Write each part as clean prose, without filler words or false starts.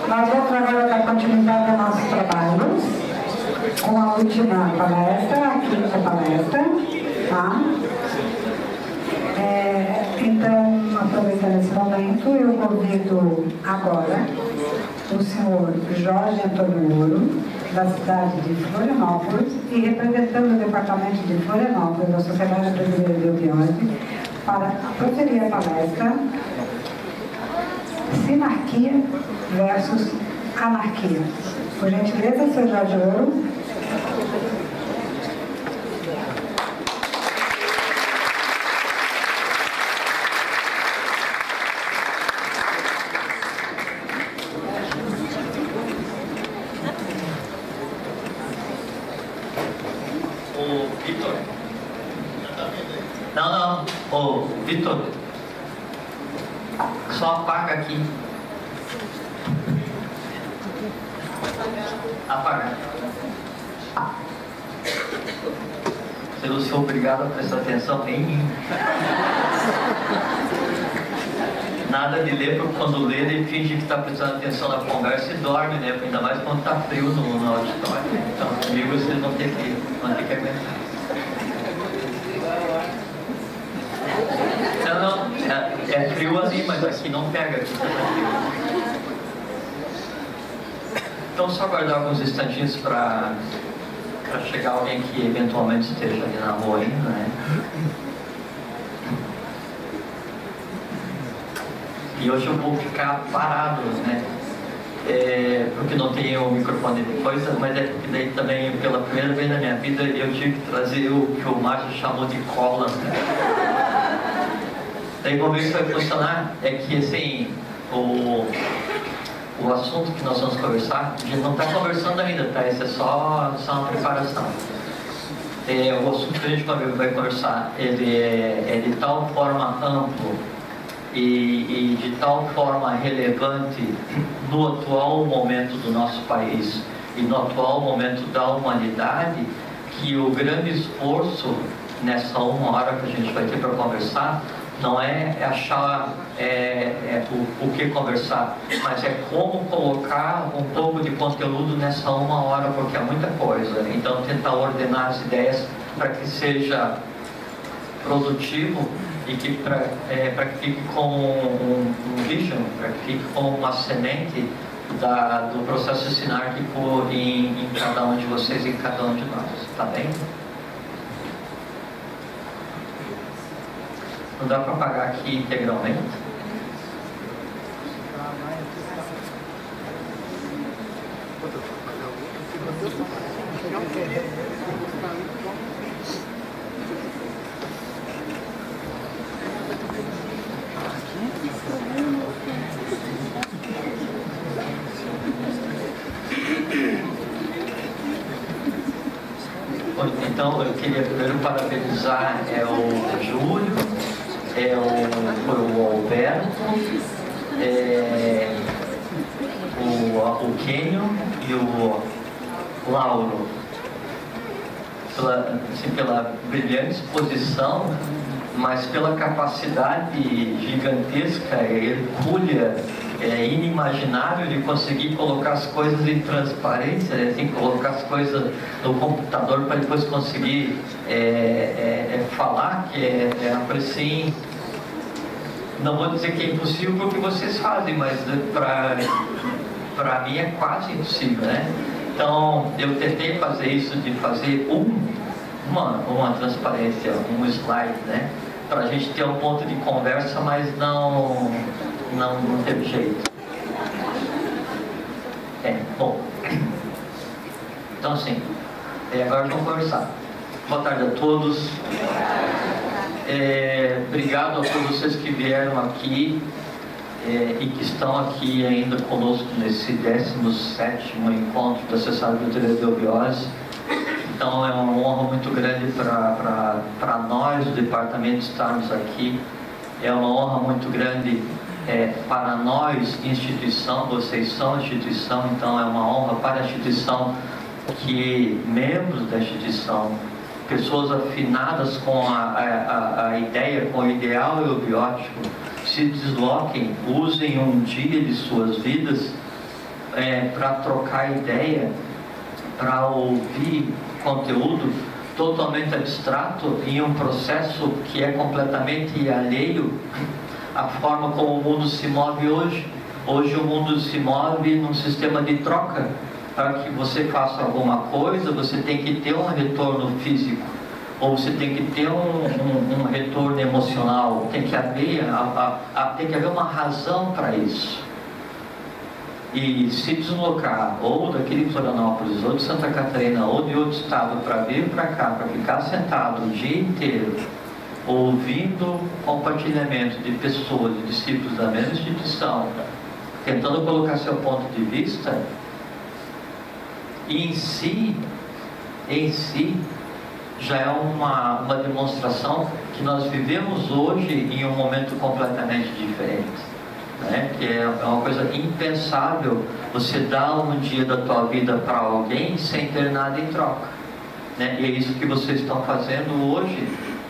Nós vamos agora dar continuidade aos nossos trabalhos com a última palestra, a quinta palestra, tá? Então, aproveitando esse momento, eu convido agora o senhor Jorge Antônio Ouro, da cidade de Florianópolis, e representando o departamento de Florianópolis, da Sociedade Brasileira de Obiose, para proferir a palestra Sinarquia versus Anarquia. Por gentileza, senhor Jorge Ouro. Vitor? Não. Ô, Vitor, só apaga aqui. Apaga. Você não sou obrigado a prestar atenção em mim. Nada de ler, porque quando lê ele finge que está prestando atenção na conversa e dorme, né? Ainda mais quando está frio no auditório. Então comigo vocês vão ter que aguentar. Não, é frio ali, mas aqui não pega, aqui tá frio. Então só aguardar alguns instantinhos para chegar alguém que eventualmente esteja ali na rua ainda, né? E hoje eu vou ficar parado, né? Porque não tenho o microfone de coisa, mas é porque daí também, pela primeira vez na minha vida, eu tive que trazer o que o Márcio chamou de cola. Daí vamos ver se vai funcionar. É que assim, o assunto que nós vamos conversar, a gente não está conversando ainda, tá? Isso é só uma preparação. O assunto que a gente vai conversar, ele é de tal forma amplo e de tal forma relevante no atual momento do nosso país e no atual momento da humanidade, que o grande esforço nessa uma hora que a gente vai ter para conversar não é achar o que conversar, mas é como colocar um pouco de conteúdo nessa uma hora, porque é muita coisa. Então tentar ordenar as ideias para que seja produtivo e que para que fique como um vision, para que fique como uma semente do processo sinárquico em cada um de vocês e em cada um de nós. Tá bem? Não dá para apagar aqui integralmente? Então eu queria primeiro parabenizar o Júlio, o Alberto, o Kênio e o Lauro pela brilhante exposição, mas pela capacidade gigantesca, hercúlea, inimaginável de conseguir colocar as coisas em transparência, né? Tem que colocar as coisas no computador para depois conseguir falar, que é assim, não vou dizer que é impossível porque vocês fazem, mas para mim é quase impossível, né? Então eu tentei fazer isso, de fazer uma transparência, um slide, né? Para a gente ter um ponto de conversa, mas não teve jeito. Bom. Então assim, agora vamos conversar. Boa tarde a todos. Obrigado a todos vocês que vieram aqui e que estão aqui ainda conosco nesse 17º encontro da Sociedade Brasileira de Obiose. Então é uma honra muito grande para nós, o departamento, estarmos aqui. É uma honra muito grande para nós, instituição, vocês são instituição, então é uma honra para a instituição que membros da instituição, pessoas afinadas com a ideia, com o ideal eubiótico, se desloquem, usem um dia de suas vidas para trocar ideia, para ouvir conteúdo totalmente abstrato em um processo que é completamente alheio à forma como o mundo se move hoje. Hoje o mundo se move num sistema de troca. Para que você faça alguma coisa, você tem que ter um retorno físico, ou você tem que ter um retorno emocional, tem que haver uma razão para isso. E se deslocar ou daqui de Florianópolis, ou de Santa Catarina, ou de outro estado, para vir para cá, para ficar sentado o dia inteiro, ouvindo compartilhamento de pessoas, de discípulos da mesma instituição, tentando colocar seu ponto de vista, em si já é uma demonstração que nós vivemos hoje em um momento completamente diferente, né? Que é uma coisa impensável você dar um dia da tua vida para alguém sem ter nada em troca, né? E é isso que vocês estão fazendo hoje,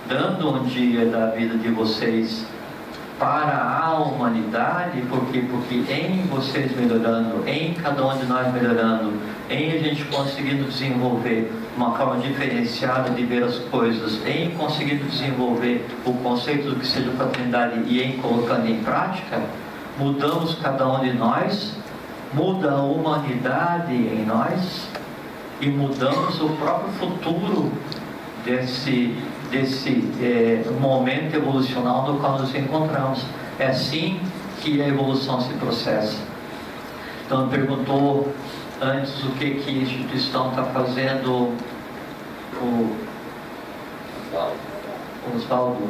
dando um dia da vida de vocês para a humanidade, porque em vocês melhorando, em cada um de nós melhorando, em a gente conseguindo desenvolver uma forma diferenciada de ver as coisas, em conseguindo desenvolver o conceito do que seja fraternidade e em colocando em prática, mudamos cada um de nós, muda a humanidade em nós e mudamos o próprio futuro desse momento evolucional no qual nos encontramos. É assim que a evolução se processa. Então, perguntou antes o que a instituição está fazendo. O Oswaldo,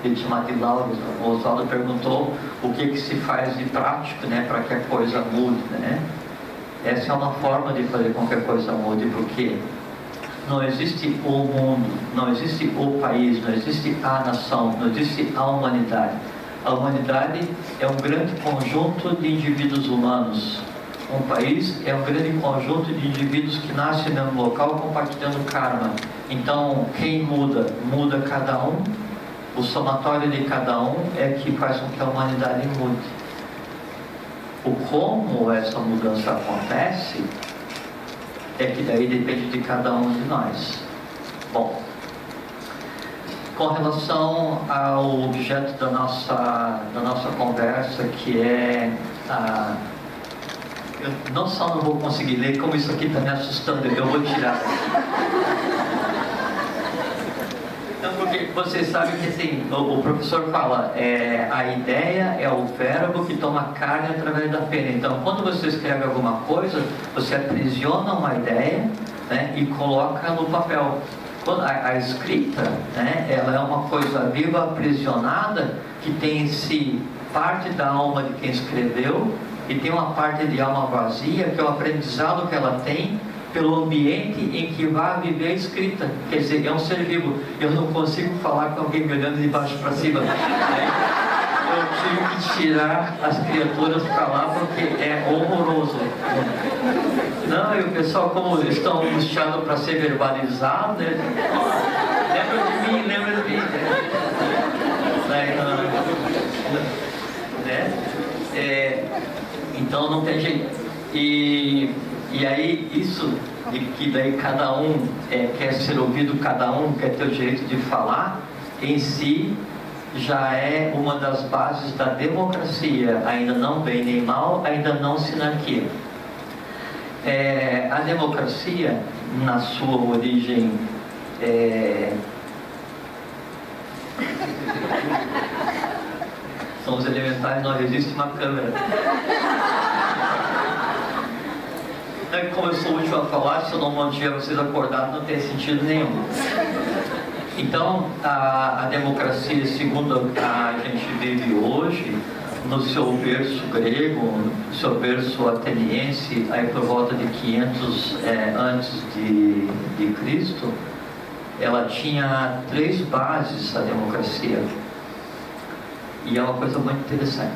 ele chama de Lauro, o Oswaldo perguntou o que se faz de prático, né, para que a coisa mude, né? Essa é uma forma de fazer com que a coisa mude, porque não existe o mundo, não existe o país, não existe a nação, não existe a humanidade. A humanidade é um grande conjunto de indivíduos humanos. Um país é um grande conjunto de indivíduos que nascem no local compartilhando karma. Então, quem muda? Muda cada um. O somatório de cada um é que faz com que a humanidade mude. O como essa mudança acontece é que daí depende de cada um de nós. Bom, com relação ao objeto da nossa conversa, que é eu não só não vou conseguir ler, como isso aqui está me assustando, eu vou tirar. Então, porque vocês sabem que assim, o professor fala, a ideia é o verbo que toma carne através da pena. Então, quando você escreve alguma coisa, você aprisiona uma ideia, né, e coloca no papel. Quando a escrita, né, ela é uma coisa viva, aprisionada, que tem em si parte da alma de quem escreveu, e tem uma parte de alma vazia, que é o aprendizado que ela tem pelo ambiente em que vai viver a escrita. Quer dizer, é um ser vivo. Eu não consigo falar com alguém me olhando de baixo para cima. Eu tive que tirar as criaturas para lá porque é horroroso. Não, e o pessoal, como estão angustiados para ser verbalizado, né? Lembra de mim. Então não tem jeito. E aí isso de que daí cada um quer ser ouvido, cada um quer ter o direito de falar, em si já é uma das bases da democracia, ainda não bem nem mal, ainda não sinarquia. A democracia, na sua origem são os elementares, não resiste uma câmera. Como eu sou o último a falar, se eu não mantiver vocês acordados, não tem sentido nenhum. Então, a democracia, segundo a gente vive hoje, no seu berço grego, no seu berço ateniense, aí por volta de 500 antes de Cristo, ela tinha 3 bases, a democracia. E é uma coisa muito interessante.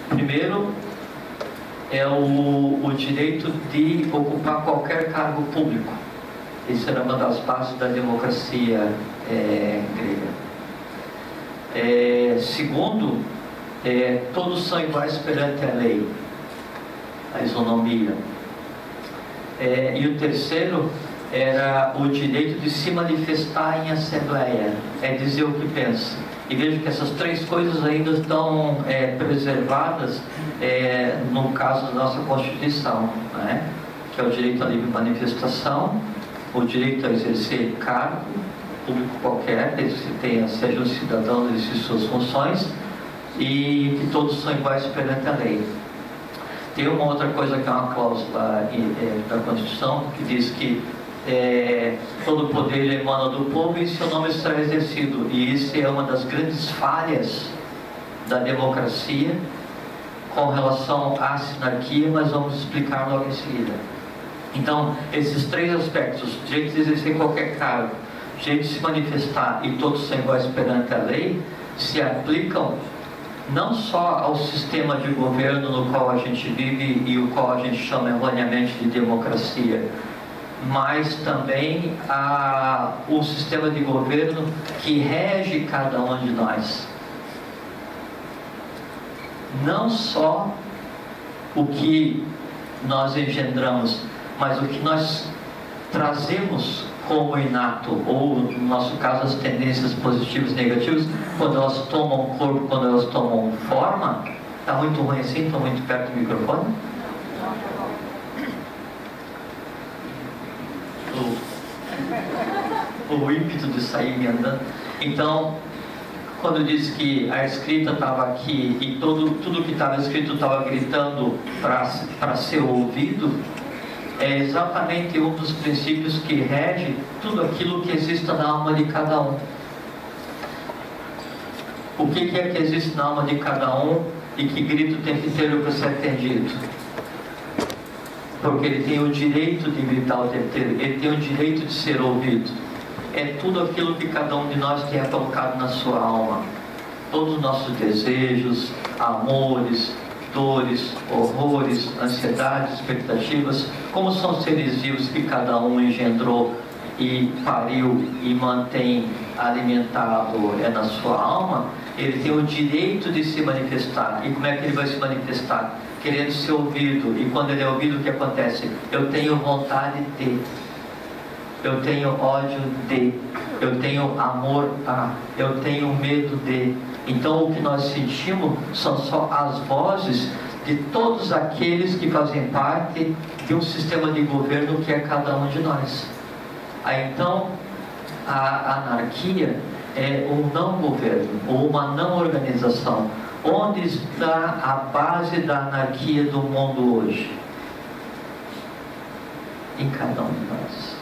Primeiro, é o direito de ocupar qualquer cargo público. Isso era uma das bases da democracia grega. Segundo, todos são iguais perante a lei. a isonomia. E o terceiro era o direito de se manifestar em assembleia, é dizer o que pensa. E vejo que essas três coisas ainda estão preservadas no caso da nossa Constituição, né? Que é o direito à livre manifestação, o direito a exercer cargo público qualquer, desde que seja um cidadão, exercer suas funções, e que todos são iguais perante a lei. Tem uma outra coisa que é uma cláusula da Constituição, que diz que todo poder emana do povo e seu nome será exercido. E isso é uma das grandes falhas da democracia com relação à sinarquia, mas vamos explicar logo em seguida. Então, esses três aspectos, direito de exercer qualquer cargo, direito de se manifestar e todos são iguais perante a lei, se aplicam não só ao sistema de governo no qual a gente vive e o qual a gente chama erroneamente de democracia, mas também ao sistema de governo que rege cada um de nós. Não só o que nós engendramos, mas o que nós trazemos como inato, ou no nosso caso as tendências positivas e negativas, quando elas tomam corpo, quando elas tomam forma. Está muito ruim assim? Estou muito perto do microfone? O ímpeto de sair me andando. Então, quando eu disse que a escrita estava aqui e tudo que estava escrito estava gritando para ser ouvido, é exatamente um dos princípios que rege tudo aquilo que existe na alma de cada um. O que é que existe na alma de cada um e que grito tem que ter para ser atendido? Porque ele tem o direito de gritar o tempo inteiro, ele tem o direito de ser ouvido. É tudo aquilo que cada um de nós tem colocado na sua alma. Todos os nossos desejos, amores, dores, horrores, ansiedades, expectativas, como são seres vivos que cada um engendrou e pariu e mantém alimentado na sua alma, ele tem o direito de se manifestar. E como é que ele vai se manifestar? Querendo ser ouvido. E quando ele é ouvido, o que acontece? Eu tenho vontade de, eu tenho ódio de, eu tenho amor a, eu tenho medo de. Então o que nós sentimos são só as vozes de todos aqueles que fazem parte de um sistema de governo que é cada um de nós. Aí então a anarquia é um não governo, ou uma não organização. Onde está a base da anarquia do mundo hoje? Em cada um de nós.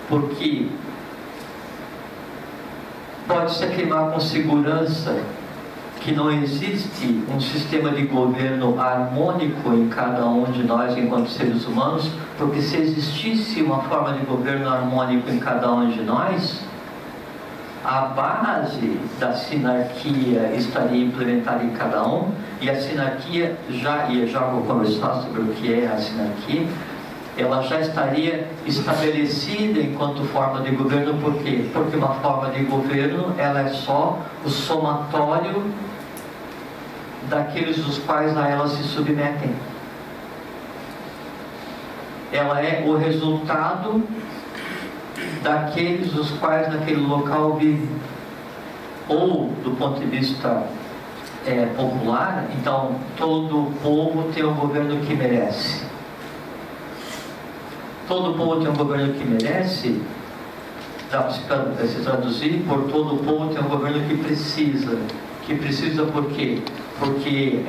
Porque pode-se afirmar com segurança que não existe um sistema de governo harmônico em cada um de nós enquanto seres humanos, porque se existisse uma forma de governo harmônico em cada um de nós, a base da sinarquia estaria implementada em cada um, e a sinarquia já vou conversar sobre o que é a sinarquia, ela já estaria estabelecida enquanto forma de governo. Por quê? Porque uma forma de governo, ela é só o somatório daqueles dos quais a ela se submetem. Ela é o resultado daqueles dos quais naquele local vivem. Ou, do ponto de vista popular, então todo povo tem um governo que merece. Todo povo tem um governo que merece, dá para se traduzir por todo povo tem um governo que precisa. Que precisa por quê? Porque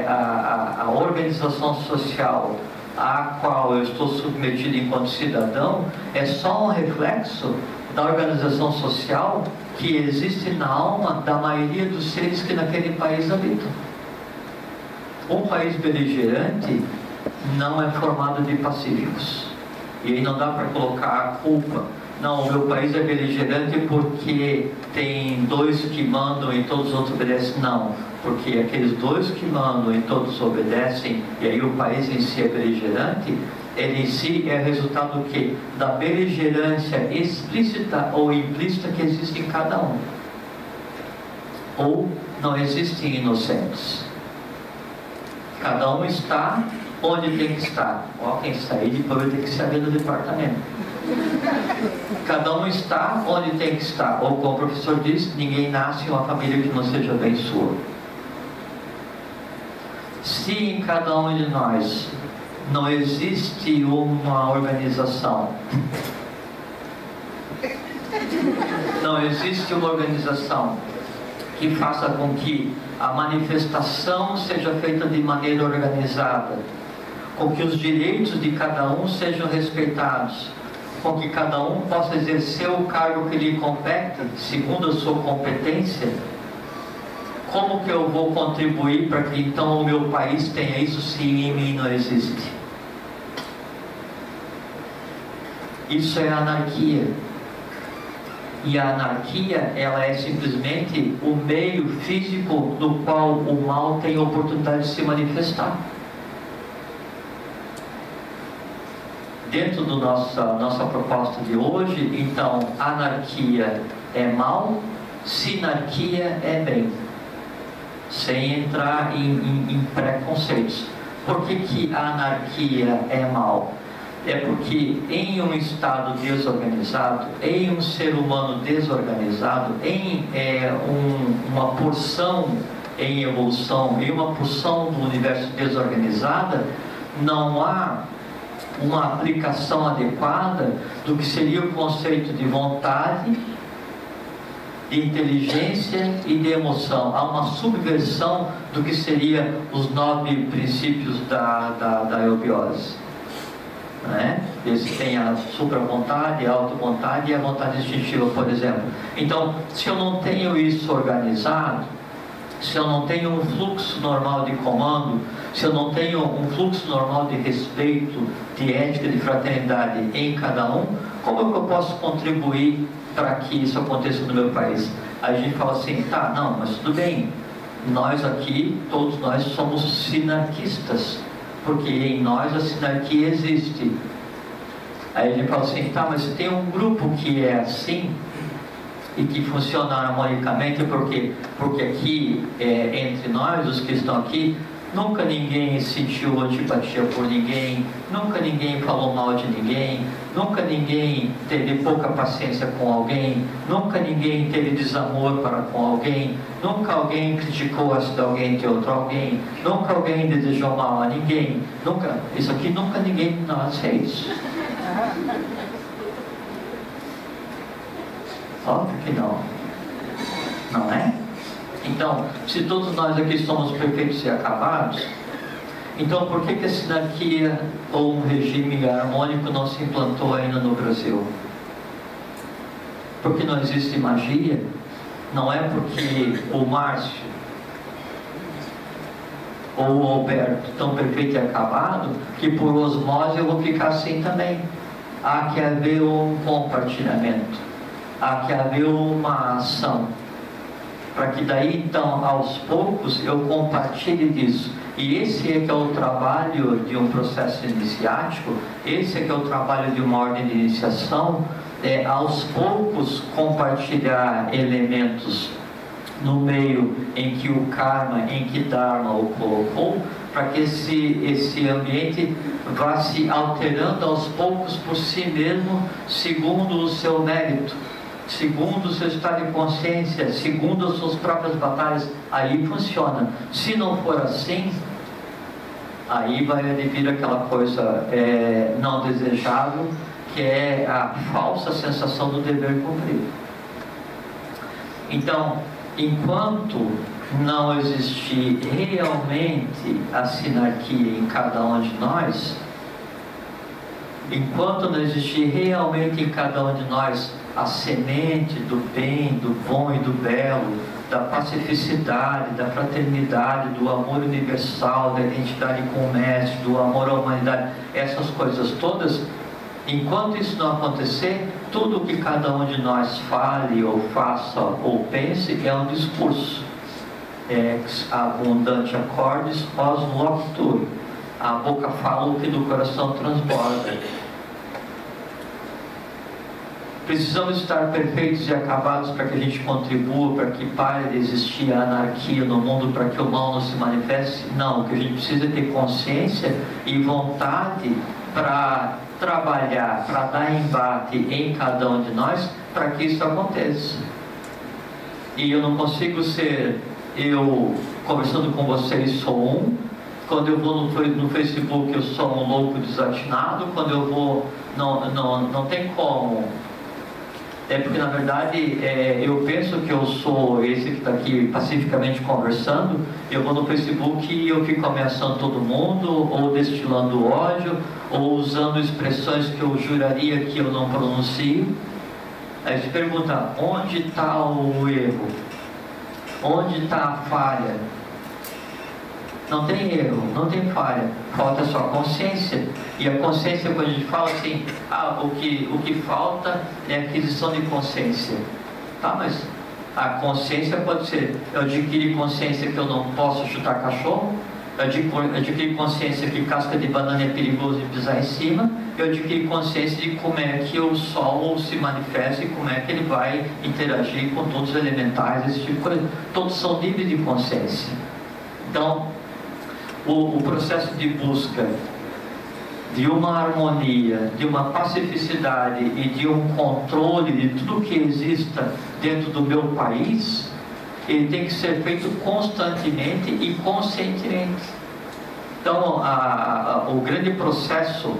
a organização social a qual eu estou submetido enquanto cidadão é só um reflexo da organização social que existe na alma da maioria dos seres que naquele país habitam. Um país beligerante não é formado de pacíficos. E aí não dá para colocar a culpa. Não, o meu país é beligerante porque tem dois que mandam e todos os outros obedecem. Não, porque aqueles dois que mandam e todos obedecem, e aí o país em si é beligerante, ele em si é resultado do quê? Da beligerância explícita ou implícita que existe em cada um. Ou não existem inocentes. Cada um está onde tem que estar. Ó, quem sair depois vai ter que sair do departamento. Cada um está onde tem que estar. Ou como o professor disse, ninguém nasce em uma família que não seja bem sua. Se em cada um de nós não existe uma organização, não existe uma organização que faça com que a manifestação seja feita de maneira organizada, com que os direitos de cada um sejam respeitados, com que cada um possa exercer o cargo que lhe compete, segundo a sua competência, como que eu vou contribuir para que então o meu país tenha isso se em mim não existe? Isso é anarquia. E a anarquia, ela é simplesmente o meio físico no qual o mal tem a oportunidade de se manifestar. Dentro da nossa proposta de hoje, então, anarquia é mal, sinarquia é bem. Sem entrar em preconceitos. Por que a anarquia é mal? É porque em um estado desorganizado, em um ser humano desorganizado, em uma porção em evolução, em uma porção do universo desorganizada, não há uma aplicação adequada do que seria o conceito de vontade, de inteligência e de emoção. Há uma subversão do que seria os 9 princípios da eubiose. Né? Esse tem a supra-vontade, a auto-vontade e a vontade instintiva, por exemplo. Então, se eu não tenho isso organizado, se eu não tenho um fluxo normal de comando, se eu não tenho um fluxo normal de respeito, de ética, de fraternidade em cada um, como é que eu posso contribuir para que isso aconteça no meu país? Aí a gente fala assim, tá, não, mas tudo bem, nós aqui, todos nós somos sinarquistas, porque em nós a sinarquia existe. Aí a gente fala assim, tá, mas se tem um grupo que é assim e que funciona harmonicamente, porque aqui, entre nós, os que estão aqui, nunca ninguém sentiu antipatia por ninguém, nunca ninguém falou mal de ninguém, nunca ninguém teve pouca paciência com alguém, nunca ninguém teve desamor para com alguém, nunca alguém criticou a de alguém de outro alguém, nunca alguém desejou mal a ninguém, nunca, isso aqui nunca ninguém de nós fez. Óbvio que não. Não é? Então, se todos nós aqui somos perfeitos e acabados, então por que a sinarquia ou um regime harmônico não se implantou ainda no Brasil? Porque não existe magia? Não é porque o Márcio ou o Alberto tão perfeito e acabado que por osmose eu vou ficar assim também. Há que haver um compartilhamento, há que haver uma ação, para que daí então aos poucos eu compartilhe disso. E esse é que é o trabalho de um processo iniciático, esse é que é o trabalho de uma ordem de iniciação, aos poucos compartilhar elementos no meio em que o karma, em que Dharma o colocou, para que esse ambiente vá se alterando aos poucos por si mesmo, segundo o seu mérito, segundo o seu estado de consciência, segundo as suas próprias batalhas. Aí funciona. Se não for assim, aí vai vir aquela coisa não desejável, que é a falsa sensação do dever cumprido. Então, enquanto não existir realmente a sinarquia em cada um de nós, enquanto não existir realmente em cada um de nós a semente do bem, do bom e do belo, da pacificidade, da fraternidade, do amor universal, da identidade com o mestre, do amor à humanidade, essas coisas todas, enquanto isso não acontecer, tudo que cada um de nós fale ou faça ou pense é um discurso. Ex abundante accordes, os loquitur. A boca fala o que do coração transborda. Precisamos estar perfeitos e acabados para que a gente contribua, para que pare de existir a anarquia no mundo, para que o mal não se manifeste? Não, o que a gente precisa é ter consciência e vontade para trabalhar, para dar embate em cada um de nós, para que isso aconteça. E eu não consigo ser, eu conversando com vocês sou um, quando eu vou no Facebook eu sou um louco desatinado, quando eu vou, não tem como. É porque na verdade eu penso que eu sou esse que está aqui pacificamente conversando, eu vou no Facebook e eu fico ameaçando todo mundo, ou destilando ódio, ou usando expressões que eu juraria que eu não pronuncio. Aí se pergunta, onde está o erro? Onde está a falha? Não tem erro, não tem falha, falta só consciência. E a consciência, quando a gente fala assim, o que falta é aquisição de consciência. Tá, mas a consciência pode ser, eu adquiri consciência que eu não posso chutar cachorro, eu adquiri consciência que casca de banana é perigoso de pisar em cima, eu adquiri consciência de como é que o sol se manifesta e como é que ele vai interagir com todos os elementais, esse tipo de coisa. Todos são níveis de consciência. Então, o processo de busca de uma harmonia, de uma pacificidade e de um controle de tudo que exista dentro do meu país, ele tem que ser feito constantemente e conscientemente. Então, o grande processo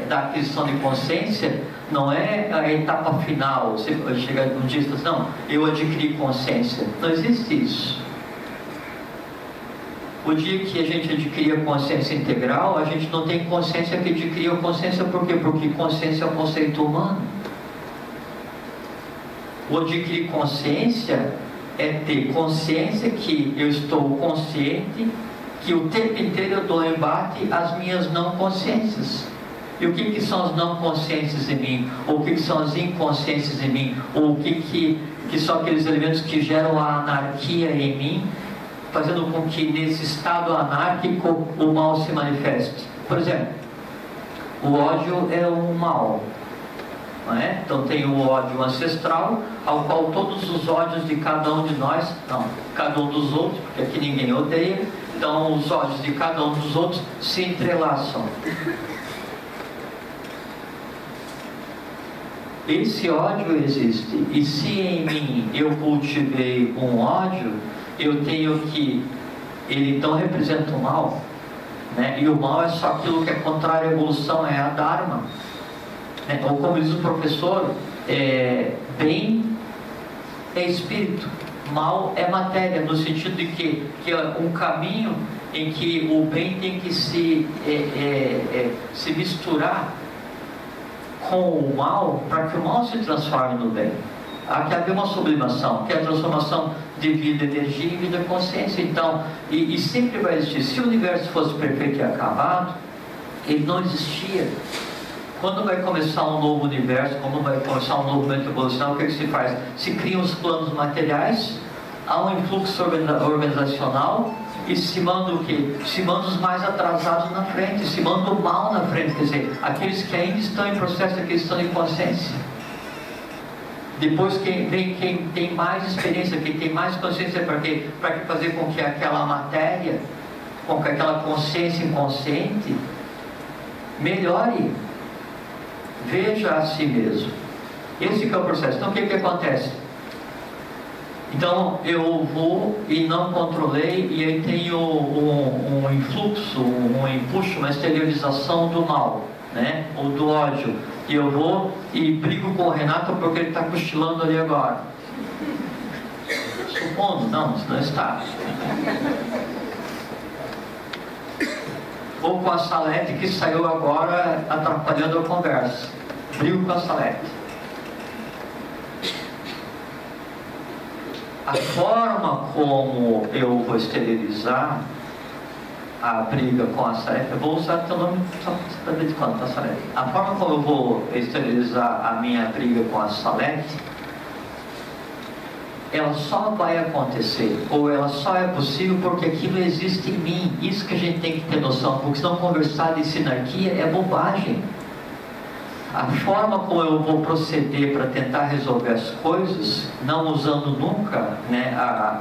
da aquisição de consciência não é a etapa final. Você chega um dia e diz, não, eu adquiri consciência. Não existe isso. O dia que a gente adquirir a consciência integral, a gente não tem consciência que adquiriu consciência. Por quê? Porque consciência é um conceito humano. O adquirir consciência é ter consciência que eu estou consciente, que o tempo inteiro eu dou embate às minhas não consciências. E o que são as não consciências em mim? Ou o que são as inconsciências em mim? Ou o que são aqueles elementos que geram a anarquia em mim, fazendo com que nesse estado anárquico o mal se manifeste. Por exemplo, o ódio é um mal, não é? Então tem o ódio ancestral, ao qual todos os ódios de cada um de nós, não, cada um dos outros, porque aqui ninguém odeia, então os ódios de cada um dos outros se entrelaçam. Esse ódio existe, e se em mim eu cultivei um ódio, eu tenho que, ele então representa o mal, né? E o mal é só aquilo que é contrário à evolução, é a Dharma, né? Ou como diz o professor, bem é espírito, mal é matéria, no sentido de que é um caminho em que o bem tem que se misturar com o mal, para que o mal se transforme no bem. Há que haver uma sublimação, que é a transformação de vida, energia e vida consciência. Então, e sempre vai existir. Se o universo fosse perfeito e acabado, ele não existia. Quando vai começar um novo universo, quando vai começar um novo momento evolucional, o que se faz? Se criam os planos materiais, há um influxo organizacional e se manda o quê? Se manda os mais atrasados na frente, se manda o mal na frente, quer dizer, aqueles que ainda estão em processo de aquisição de consciência. Depois quem tem mais experiência, quem tem mais consciência, para que fazer com que aquela matéria, com que aquela consciência inconsciente melhore, veja a si mesmo. Esse que é o processo. Então o que acontece? Então eu vou e não controlei, e aí tenho um influxo, um empuxo, uma exteriorização do mal, né? Ou do ódio. E eu vou e brigo com o Renato porque ele está cochilando ali agora. Supondo, não está. Ou com a Salete que saiu agora atrapalhando a conversa. Brigo com a Salete. A forma como eu vou exteriorizar a briga com a Salete, eu vou usar teu nome só para ver de quando, tá, Salete? A forma como eu vou exteriorizar a minha briga com a Salete, ela só vai acontecer, ou ela só é possível porque aquilo existe em mim. Isso que a gente tem que ter noção, porque senão conversar de sinarquia é bobagem. A forma como eu vou proceder para tentar resolver as coisas, não usando nunca, né,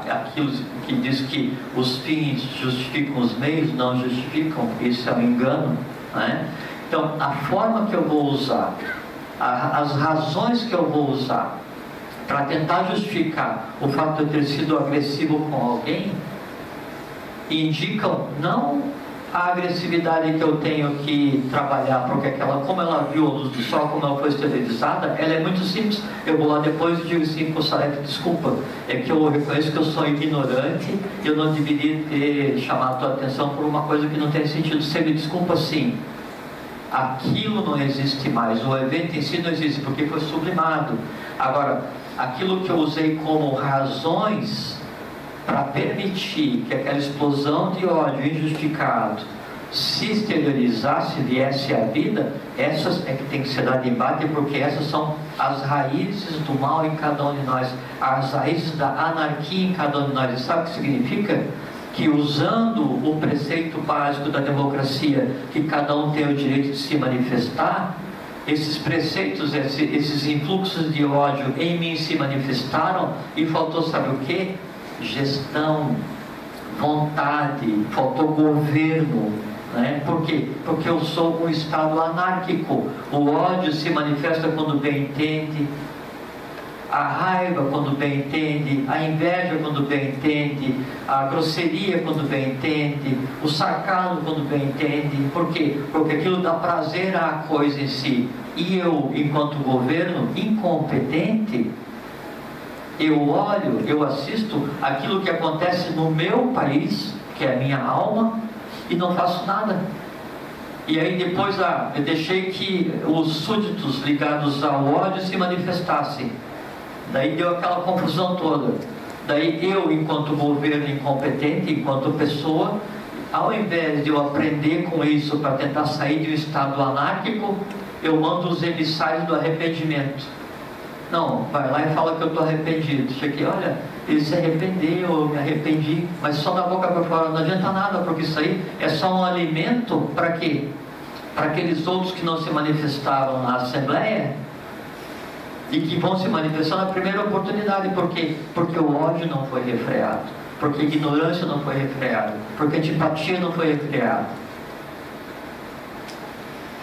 aquilo que diz que os fins justificam os meios, não justificam, isso é um engano, né? Então, a forma que eu vou usar, as razões que eu vou usar para tentar justificar o fato de eu ter sido agressivo com alguém, indicam não a agressividade que eu tenho que trabalhar, porque aquela, como ela viu a luz do sol, como ela foi esterilizada, ela é muito simples. Eu vou lá depois e digo assim com o Salete, desculpa, é que eu reconheço que eu sou ignorante, eu não deveria ter chamado a tua atenção por uma coisa que não tem sentido. Você me desculpa, sim, aquilo não existe mais, o evento em si não existe, porque foi sublimado. Agora, aquilo que eu usei como razões para permitir que aquela explosão de ódio injustificado se exteriorizasse, viesse à vida, essas é que tem que ser dado embate, porque essas são as raízes do mal em cada um de nós, as raízes da anarquia em cada um de nós. E sabe o que significa? Que usando o preceito básico da democracia, que cada um tem o direito de se manifestar, esses preceitos, esses influxos de ódio em mim se manifestaram, e faltou, sabe o que? Gestão, vontade, faltou governo, né? Por quê? Porque eu sou um estado anárquico. O ódio se manifesta quando bem entende, a raiva quando bem entende, a inveja quando bem entende, a grosseria quando bem entende, o sarcasmo quando bem entende. Por quê? Porque aquilo dá prazer à coisa em si. E eu, enquanto governo incompetente, eu olho, eu assisto aquilo que acontece no meu país, que é a minha alma, e não faço nada. E aí depois eu deixei que os súditos ligados ao ódio se manifestassem. Daí deu aquela confusão toda. Daí eu, enquanto governo incompetente, enquanto pessoa, ao invés de eu aprender com isso para tentar sair de um estado anárquico, eu mando os emissários do arrependimento. Não, vai lá e fala que eu estou arrependido. Cheguei, olha, ele se arrependeu, eu me arrependi, mas só da boca para fora, não adianta nada, porque isso aí é só um alimento para quê? Para aqueles outros que não se manifestaram na Assembleia e que vão se manifestar na primeira oportunidade. Por quê? Porque o ódio não foi refreado, porque a ignorância não foi refreada, porque a antipatia não foi refreada.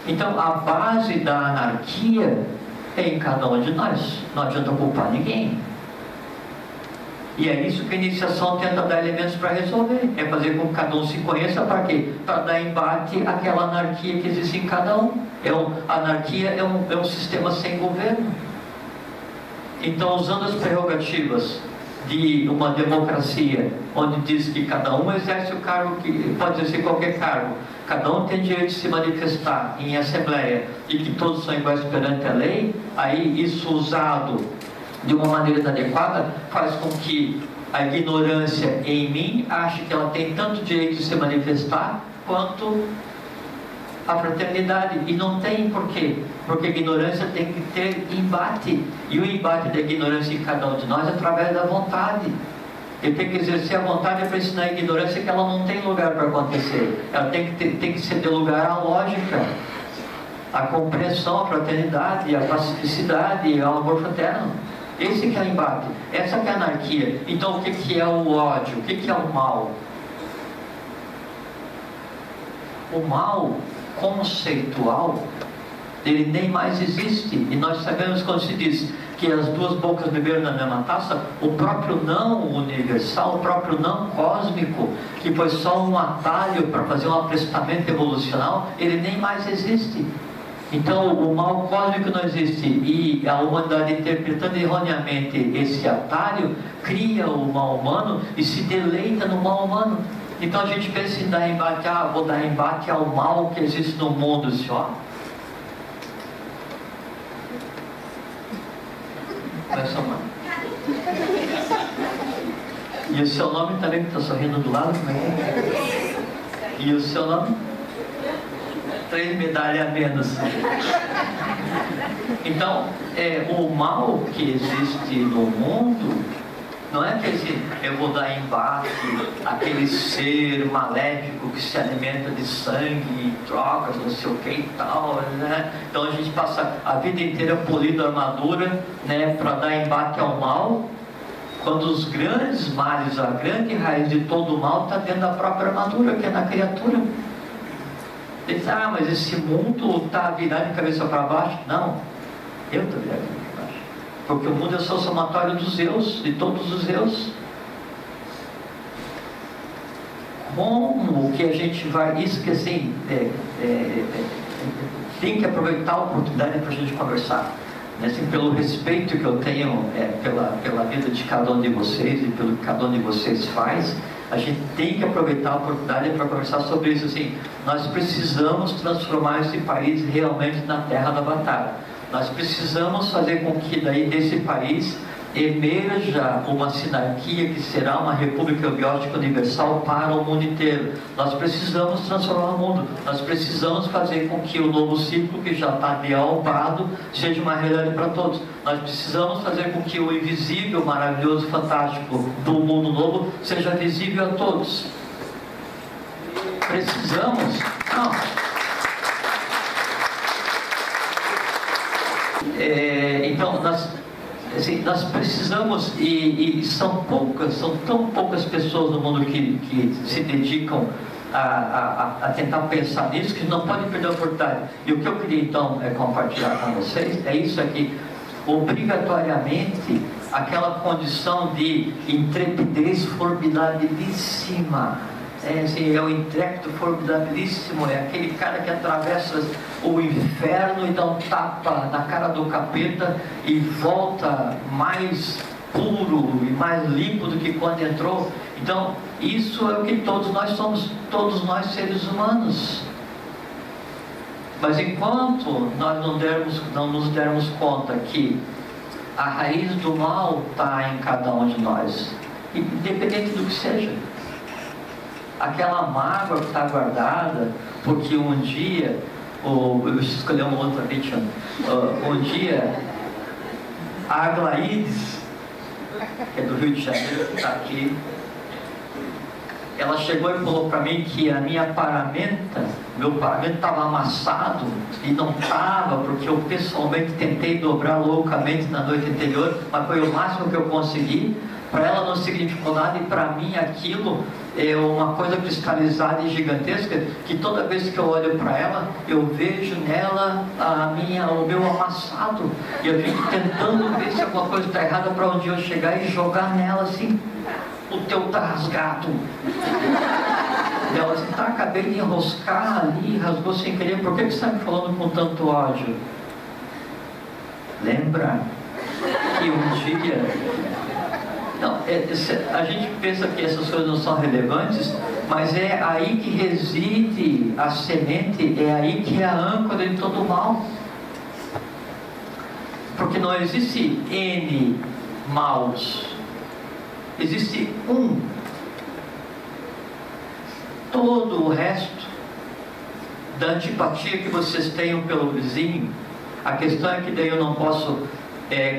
Então, a base da anarquia é em cada um de nós, não adianta culpar ninguém. E é isso que a iniciação tenta dar elementos para resolver, é fazer com que cada um se conheça. Para quê? Para dar embate àquela anarquia que existe em cada um. A anarquia é um sistema sem governo. Então, usando as prerrogativas de uma democracia, onde diz que cada um exerce o cargo, que pode exercer qualquer cargo, cada um tem direito de se manifestar em assembleia e que todos são iguais perante a lei, aí isso usado de uma maneira inadequada faz com que a ignorância em mim ache que ela tem tanto direito de se manifestar quanto a fraternidade, e não tem. Por quê? Porque a ignorância tem que ter embate, e o embate da ignorância em cada um de nós é através da vontade. Eu tenho que exercer a vontade para ensinar a ignorância que ela não tem lugar para acontecer. Ela tem que ceder lugar à lógica, à compreensão, à fraternidade, à pacificidade, ao amor fraterno. Esse que é o embate, essa que é a anarquia. Então, o que é o ódio? O que é o mal? O mal conceitual, ele nem mais existe. E nós sabemos, quando se diz que as duas bocas beberam na mesma taça, o próprio não universal, o próprio não cósmico, que foi só um atalho para fazer um aprestamento evolucional, ele nem mais existe. Então o mal cósmico não existe, e a humanidade, interpretando erroneamente esse atalho, cria o mal humano e se deleita no mal humano. Então a gente pensa em dar embate, vou dar embate ao mal que existe no mundo, senhor. Qual é o seu nome? E o seu nome também, que está sorrindo do lado, como é que é? E o seu nome? 3 medalhas a menos. Então, o mal que existe no mundo Não é que eu vou dar embate aquele ser maléfico que se alimenta de sangue e drogas, não sei o que e tal, né? Então a gente passa a vida inteira polindo a armadura, né, para dar embate ao mal, quando os grandes males, a grande raiz de todo o mal está dentro da própria armadura, que é na criatura. Diz, mas esse mundo está virado de cabeça para baixo. Não, eu estou virado de cabeça para baixo, porque o mundo é só o somatório dos eus, de todos os eus. Como que a gente vai, isso que assim, tem que aproveitar a oportunidade para a gente conversar, assim, pelo respeito que eu tenho pela vida de cada um de vocês e pelo que cada um de vocês faz. A gente tem que aproveitar a oportunidade para conversar sobre isso. Assim, nós precisamos transformar esse país realmente na terra da batalha. Nós precisamos fazer com que daí desse país emerja uma sinarquia que será uma república biótica universal para o mundo inteiro. Nós precisamos transformar o mundo. Nós precisamos fazer com que o novo ciclo que já está alçado seja uma realidade para todos. Nós precisamos fazer com que o invisível, maravilhoso, fantástico do mundo novo seja visível a todos. Precisamos. Não. Então nós precisamos, e são tão poucas pessoas no mundo que se dedicam a tentar pensar nisso, que não podem perder a oportunidade. E o que eu queria então compartilhar com vocês é isso aqui: obrigatoriamente aquela condição de intrepidez formidabilíssima. É o intrépido formidabilíssimo, é aquele cara que atravessa o inferno e dá um tapa na cara do capeta e volta mais puro e mais limpo do que quando entrou. Então isso é o que todos nós somos, todos nós seres humanos. Mas enquanto nós não nos dermos conta que a raiz do mal está em cada um de nós, independente do que seja, aquela mágoa que está guardada, porque um dia, eu escolhi uma outra vítima, um dia, a Aglaídes, que é do Rio de Janeiro, que está aqui, ela chegou e falou para mim que a minha paramenta, meu paramento estava amassado, e não estava, porque eu pessoalmente tentei dobrar loucamente na noite anterior, mas foi o máximo que eu consegui. Para ela não significou nada, e para mim aquilo é uma coisa cristalizada e gigantesca, que toda vez que eu olho para ela, eu vejo nela o meu amassado, e eu fico tentando ver se alguma coisa está errada para um dia eu chegar e jogar nela assim: o teu tá rasgado. E ela assim: tá, acabei de enroscar ali, rasgou sem querer. Por que você está me falando com tanto ódio? Lembra que um dia... Não, a gente pensa que essas coisas não são relevantes, mas é aí que reside a semente, é aí que é a âncora de todo o mal. Porque não existe N maus, existe um. Todo o resto da antipatia que vocês tenham pelo vizinho, a questão é que daí eu não posso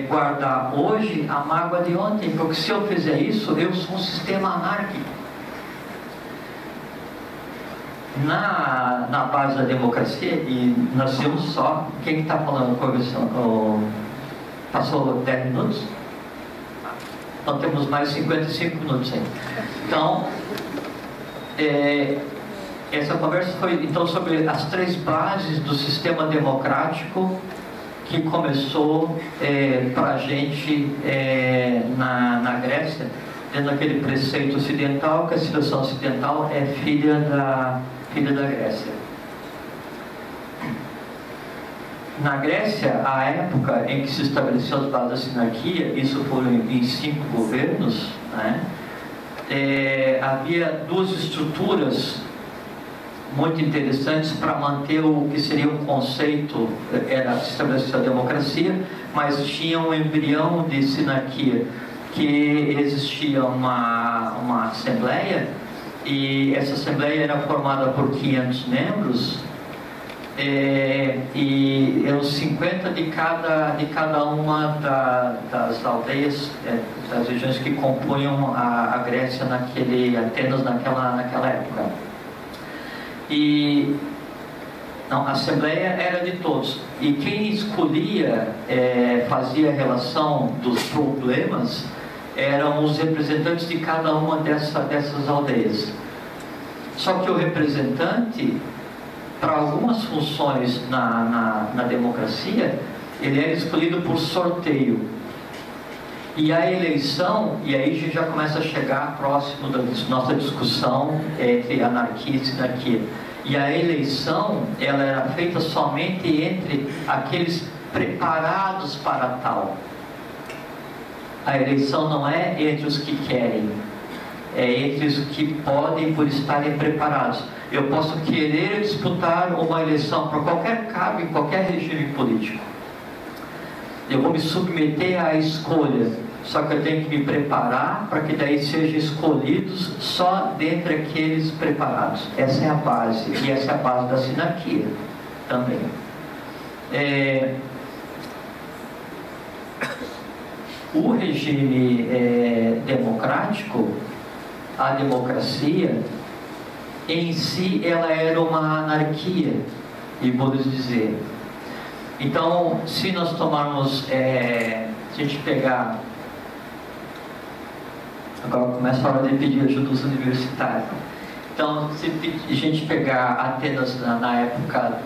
guardar hoje a mágoa de ontem, porque se eu fizer isso, eu sou um sistema anárquico. Na base da democracia, e nós temos só, quem está falando a conversão, passou 10 minutos? Então temos mais 55 minutos ainda. Então, essa conversa foi então sobre as 3 bases do sistema democrático que começou para a gente na Grécia, dentro daquele preceito ocidental, que a civilização ocidental é filha da Grécia. Na Grécia, a época em que se estabeleceu as bases da sinarquia, isso foram em 5 governos, né? Havia 2 estruturas muito interessantes para manter o que seria um conceito, era se estabelecer a democracia, mas tinha um embrião de sinarquia, que existia uma assembleia, e essa assembleia era formada por 500 membros, e eram 50 de cada uma das aldeias, das regiões que compunham a Grécia Atenas naquela época. E não, a Assembleia era de todos, e quem escolhia, fazia a relação dos problemas, eram os representantes de cada uma dessas aldeias. Só que o representante, para algumas funções na democracia, ele era escolhido por sorteio. E a eleição, e aí a gente já começa a chegar próximo da nossa discussão entre anarquia e sinarquia. E a eleição, ela era feita somente entre aqueles preparados para tal. A eleição não é entre os que querem, é entre os que podem por estarem preparados. Eu posso querer disputar uma eleição para qualquer cargo em qualquer regime político. Eu vou me submeter à escolha, só que eu tenho que me preparar para que daí sejam escolhidos só dentre aqueles preparados. Essa é a base, e essa é a base da sinarquia também. O regime democrático, a democracia em si, ela era uma anarquia, e vou lhes dizer. Então, se nós tomarmos, se a gente pegar, agora começa a hora de pedir ajuda dos universitários. Então, se a gente pegar Atenas na época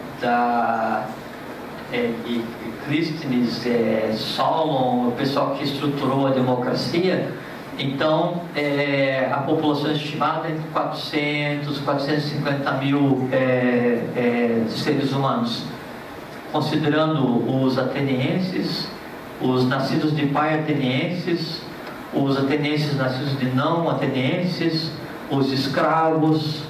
de Clístenes, Solon, o pessoal que estruturou a democracia, então a população estimada é entre 400 e 450 mil seres humanos, considerando os atenienses, os nascidos de pai atenienses, os atenienses nascidos de não atenienses, os escravos,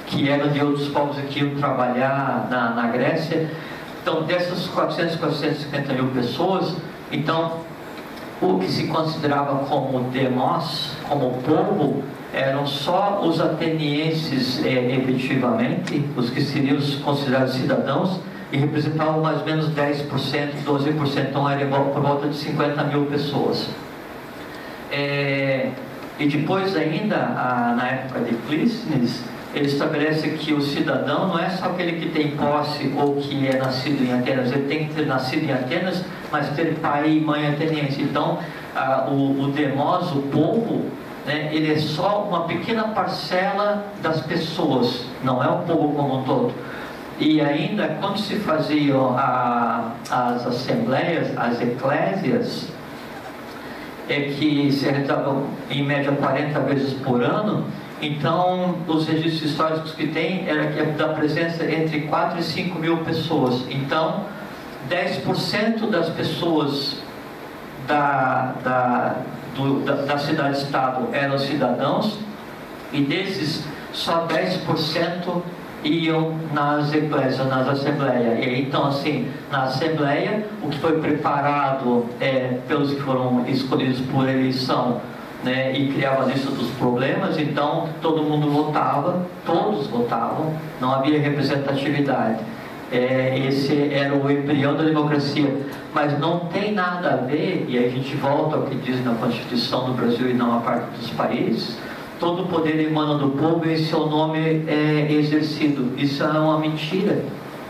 que eram de outros povos que iam trabalhar na Grécia. Então, dessas 400, 450 mil pessoas, então, o que se considerava como demos, como povo, eram só os atenienses efetivamente, os que seriam considerados cidadãos, e representavam mais ou menos 10%, 12%, então era por volta de 50 mil pessoas. E depois ainda, na época de Clístenes, ele estabelece que o cidadão não é só aquele que tem posse ou que é nascido em Atenas, ele tem que ter nascido em Atenas, mas ter pai e mãe ateniense. Então, o demos, o povo, né, ele é só uma pequena parcela das pessoas, não é o povo como um todo. E ainda, quando se faziam as assembleias, as eclésias, que se realizavam em média 40 vezes por ano, então os registros históricos que tem era que da presença entre 4 e 5 mil pessoas. Então, 10% das pessoas da cidade-estado eram cidadãos, e desses só 10% iam nas eclésias, nas assembleias. E aí, então, assim, na assembleia, o que foi preparado pelos que foram escolhidos por eleição, né, e criava a lista dos problemas, então todo mundo votava, todos votavam, não havia representatividade. Esse era o embrião da democracia, mas não tem nada a ver, e aí a gente volta ao que diz na Constituição do Brasil e não a parte dos países. Todo o poder emana do povo e seu nome é exercido. Isso é uma mentira.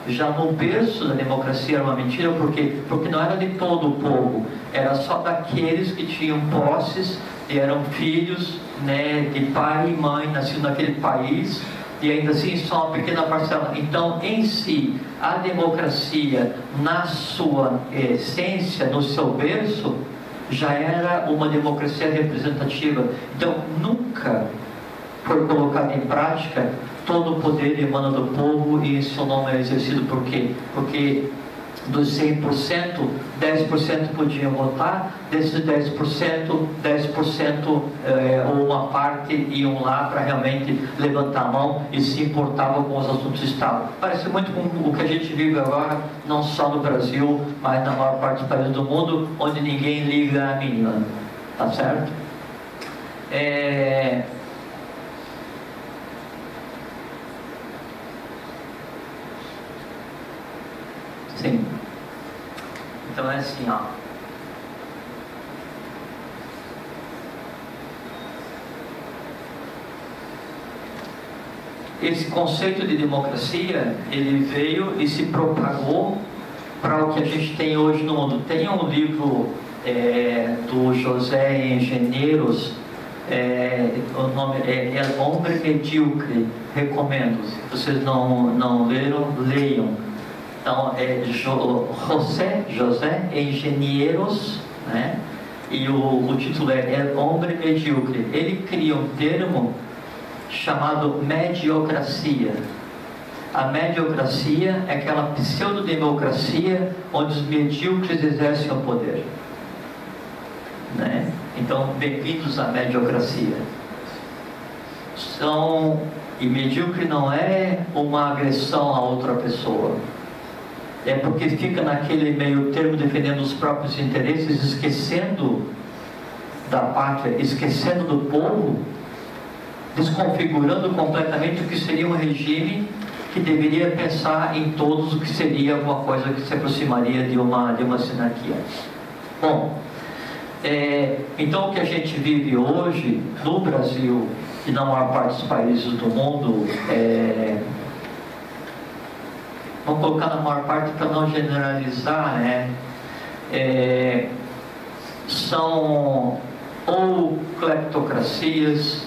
Já no berço da democracia era uma mentira, porque não era de todo o povo, era só daqueles que tinham posses e eram filhos, né, de pai e mãe nascidos naquele país, e ainda assim só uma pequena parcela. Então, em si, a democracia, na sua essência, no seu berço, já era uma democracia representativa. Então, nunca foi colocado em prática todo o poder emana do povo e seu nome é exercido. Por quê? Porque dos 100%, 10% podiam votar, desses 10%, 10% ou uma parte iam lá para realmente levantar a mão e se importavam com os assuntos do Estado. Parece muito com o que a gente vive agora, não só no Brasil, mas na maior parte dos países do mundo, onde ninguém liga a mínima. Tá certo? Sim. Então é assim, ó. Esse conceito de democracia, ele veio e se propagou para o que a gente tem hoje no mundo. Tem um livro do José Engenheiros, o nome é El Hombre Medíocre, recomendo. Se vocês não leram, leiam. Então, é José Engenheiros, né? E o título é El Hombre Medíocre. Ele cria um termo chamado mediocracia. A mediocracia é aquela pseudodemocracia onde os medíocres exercem o poder, né? Então, bem-vindos à mediocracia. E medíocre não é uma agressão a outra pessoa, é porque fica naquele meio termo defendendo os próprios interesses, esquecendo da pátria, esquecendo do povo, desconfigurando completamente o que seria um regime que deveria pensar em todos, o que seria alguma coisa que se aproximaria de uma sinarquia. Bom, então o que a gente vive hoje no Brasil e na maior parte dos países do mundo, vamos colocar na maior parte para não generalizar, né? São ou cleptocracias,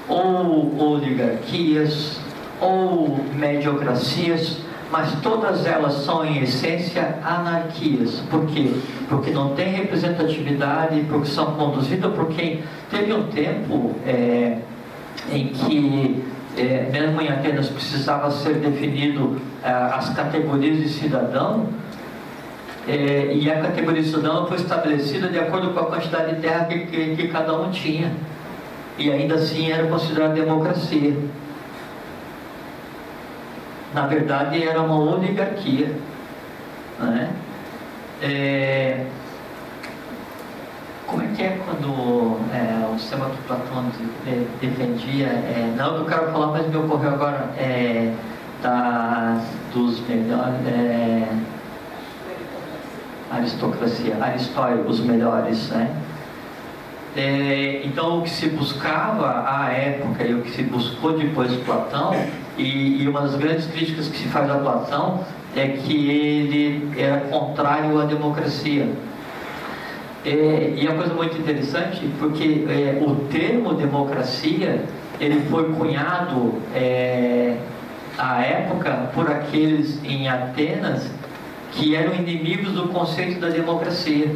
ou oligarquias, ou mediocracias, mas todas elas são em essência anarquias. Por quê? Porque não tem representatividade, porque são conduzidas por quem teve um tempo em que mesmo em Atenas precisava ser definido as categorias de cidadão, e a categoria de cidadão foi estabelecida de acordo com a quantidade de terra que cada um tinha, e ainda assim era considerada democracia. Na verdade era uma oligarquia, né? Como é que é quando o sistema que Platão defendia? Não, eu quero falar, mas me ocorreu agora dos melhores, aristocracia, Aristóteles, os melhores, né? Então o que se buscava à época e o que se buscou depois de Platão, e uma das grandes críticas que se faz a Platão é que ele era contrário à democracia. E é uma coisa muito interessante, porque o termo democracia, ele foi cunhado à época por aqueles em Atenas que eram inimigos do conceito da democracia,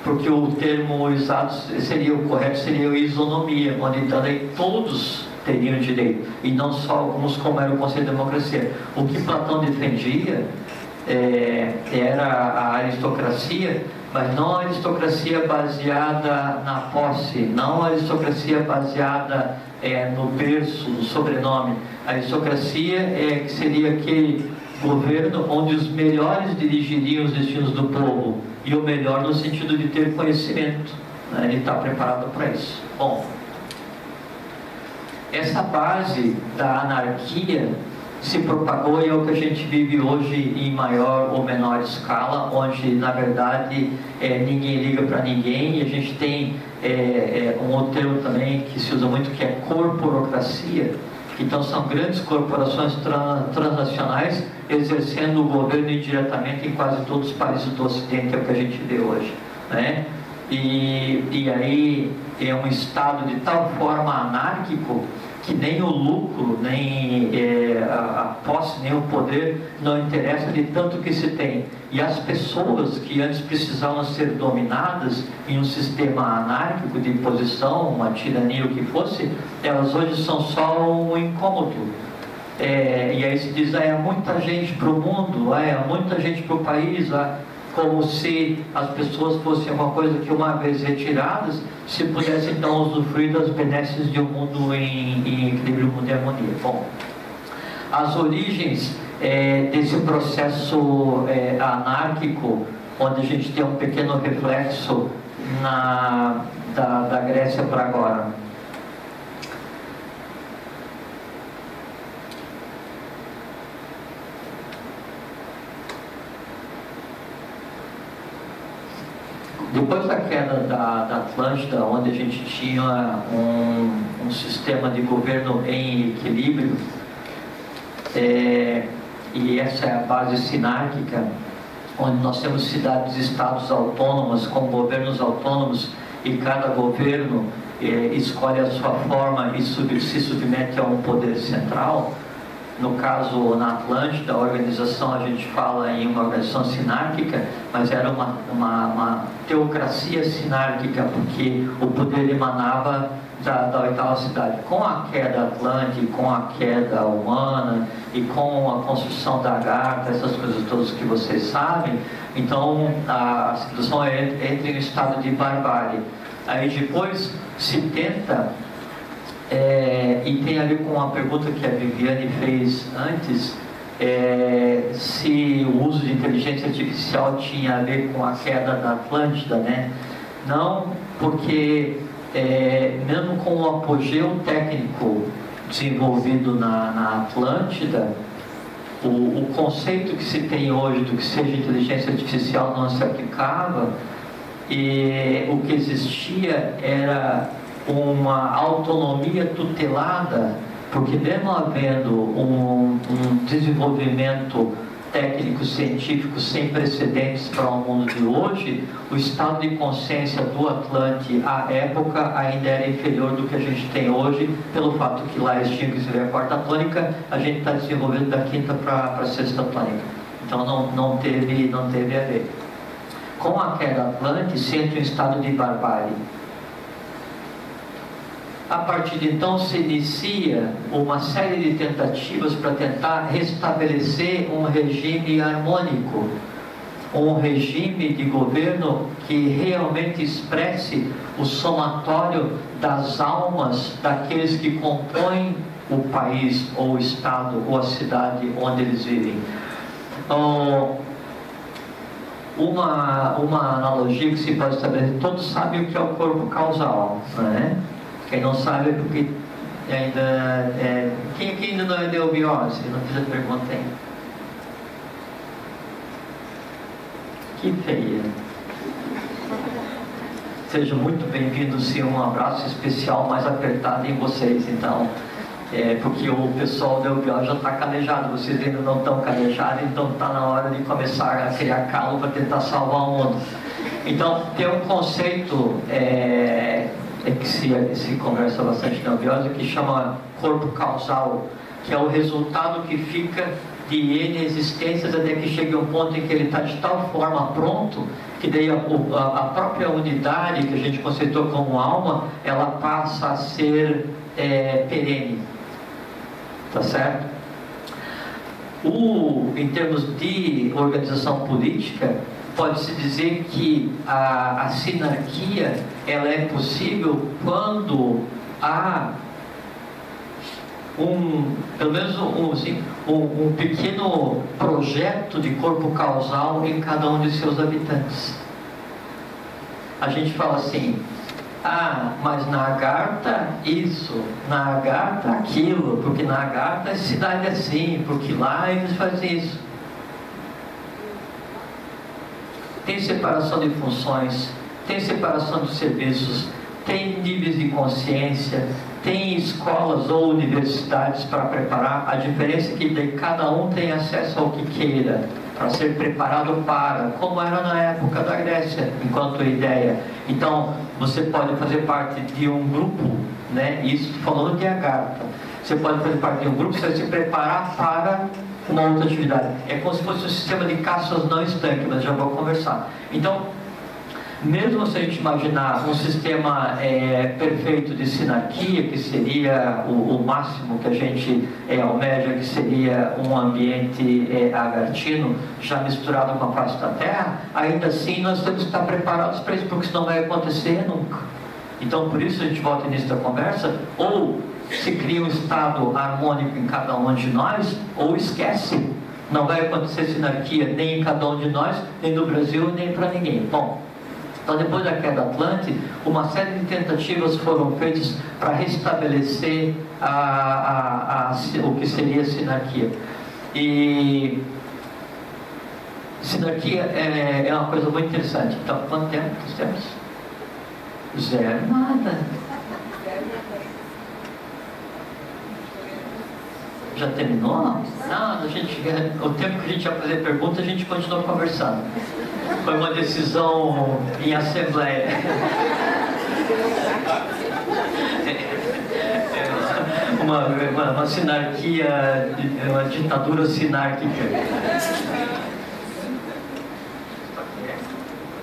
porque o termo exato seria, o correto seria isonomia, onde então todos teriam direito, e não só alguns, como era o conceito de democracia. O que Platão defendia era a aristocracia, mas não a aristocracia baseada na posse, não a aristocracia baseada no berço, no sobrenome. A aristocracia que seria aquele governo onde os melhores dirigiriam os destinos do povo, e o melhor no sentido de ter conhecimento, né? Ele está preparado para isso. Bom, essa base da anarquia se propagou e é o que a gente vive hoje em maior ou menor escala, onde na verdade ninguém liga para ninguém, e a gente tem um outro termo também que se usa muito, que é corporocracia. Então são grandes corporações transnacionais exercendo o governo indiretamente em quase todos os países do Ocidente, é o que a gente vê hoje, né? E aí é um estado de tal forma anárquico que nem o lucro, nem a posse, nem o poder não interessa de tanto que se tem. E as pessoas que antes precisavam ser dominadas em um sistema anárquico de imposição, uma tirania, o que fosse, elas hoje são só um incômodo. E aí se diz, muita gente para o mundo, muita gente para o país, como se as pessoas fossem uma coisa que, uma vez retiradas, se pudesse então usufruir das benesses de um mundo em equilíbrio, mundo em harmonia. Bom, as origens desse processo anárquico, onde a gente tem um pequeno reflexo da Grécia para agora. Depois da queda da Atlântida, onde a gente tinha um sistema de governo em equilíbrio, e essa é a base sinárquica, onde nós temos cidades e estados autônomas com governos autônomos, e cada governo escolhe a sua forma e se submete a um poder central. No caso, na Atlântida, a organização, a gente fala em uma organização sinárquica, mas era uma teocracia sinárquica, porque o poder emanava da oitava cidade. Com a queda atlântica, com a queda humana e com a construção da Agartha, essas coisas todas que vocês sabem, então a situação entra em um estado de barbárie. Aí depois se tenta, e tem a ver com a pergunta que a Viviane fez antes, se o uso de inteligência artificial tinha a ver com a queda da Atlântida, né? Não, porque mesmo com o apogeu técnico desenvolvido na Atlântida, o conceito que se tem hoje do que seja inteligência artificial não se aplicava, e o que existia era uma autonomia tutelada, porque mesmo havendo um desenvolvimento técnico-científico sem precedentes para o mundo de hoje, o estado de consciência do Atlante à época ainda era inferior do que a gente tem hoje, pelo fato que lá eles tinham que desenvolver a quarta tônica, a gente está desenvolvendo da quinta para a sexta tônica. Então não teve a ver. Com a queda Atlante, se entra em um estado de barbárie. A partir de então se inicia uma série de tentativas para tentar restabelecer um regime harmônico, um regime de governo que realmente expresse o somatório das almas daqueles que compõem o país, ou o estado, ou a cidade onde eles vivem. Uma analogia que se pode estabelecer, todos sabem o que é o corpo causal, né? Quem não sabe é porque ainda quem aqui ainda não é de eubiose? Não fiz a pergunta ainda. Que feia. Sejam muito bem-vindos, sim, um abraço especial mais apertado em vocês, então, porque o pessoal da eubiose já está calejado, vocês ainda não estão calejados, então está na hora de começar a criar calo para tentar salvar o mundo. Então, tem um conceito que se conversa bastante na eubiose, que chama corpo causal, que é o resultado que fica de N existências até que chega um ponto em que ele está de tal forma pronto, que daí a própria unidade que a gente conceitou como alma, ela passa a ser perene. Tá certo? Em termos de organização política, pode-se dizer que a sinarquia ela é possível quando há pelo menos um pequeno projeto de corpo causal em cada um de seus habitantes. A gente fala assim, mas na Agartha isso, na Agartha aquilo, porque na Agartha a cidade é assim, porque lá eles fazem isso. Tem separação de funções, tem separação de serviços, tem níveis de consciência, tem escolas ou universidades para preparar. A diferença é que cada um tem acesso ao que queira, para ser preparado para, como era na época da Grécia, enquanto ideia. Então, você pode fazer parte de um grupo, né? Isso falando de Agartha. Você pode fazer parte de um grupo, você vai se preparar para uma outra atividade. É como se fosse um sistema de caças não estanque, mas já vou conversar. Então, mesmo se a gente imaginar um sistema perfeito de sinarquia, que seria o máximo que a gente almeja, que seria um ambiente agartino, já misturado com a face da Terra, ainda assim nós temos que estar preparados para isso, porque senão vai acontecer nunca. Então, por isso a gente volta ao início da conversa, ou se cria um estado harmônico em cada um de nós, ou esquece. Não vai acontecer sinarquia nem em cada um de nós, nem no Brasil, nem para ninguém. Bom, então depois da queda Atlante, uma série de tentativas foram feitas para restabelecer o que seria a sinarquia. E Sinarquia é uma coisa muito interessante. Então, quanto tempo nós temos? Zero nada. Já terminou? Não, o tempo que a gente ia fazer pergunta, a gente continuou conversando. Foi uma decisão em assembleia. Uma sinarquia, uma ditadura sinárquica.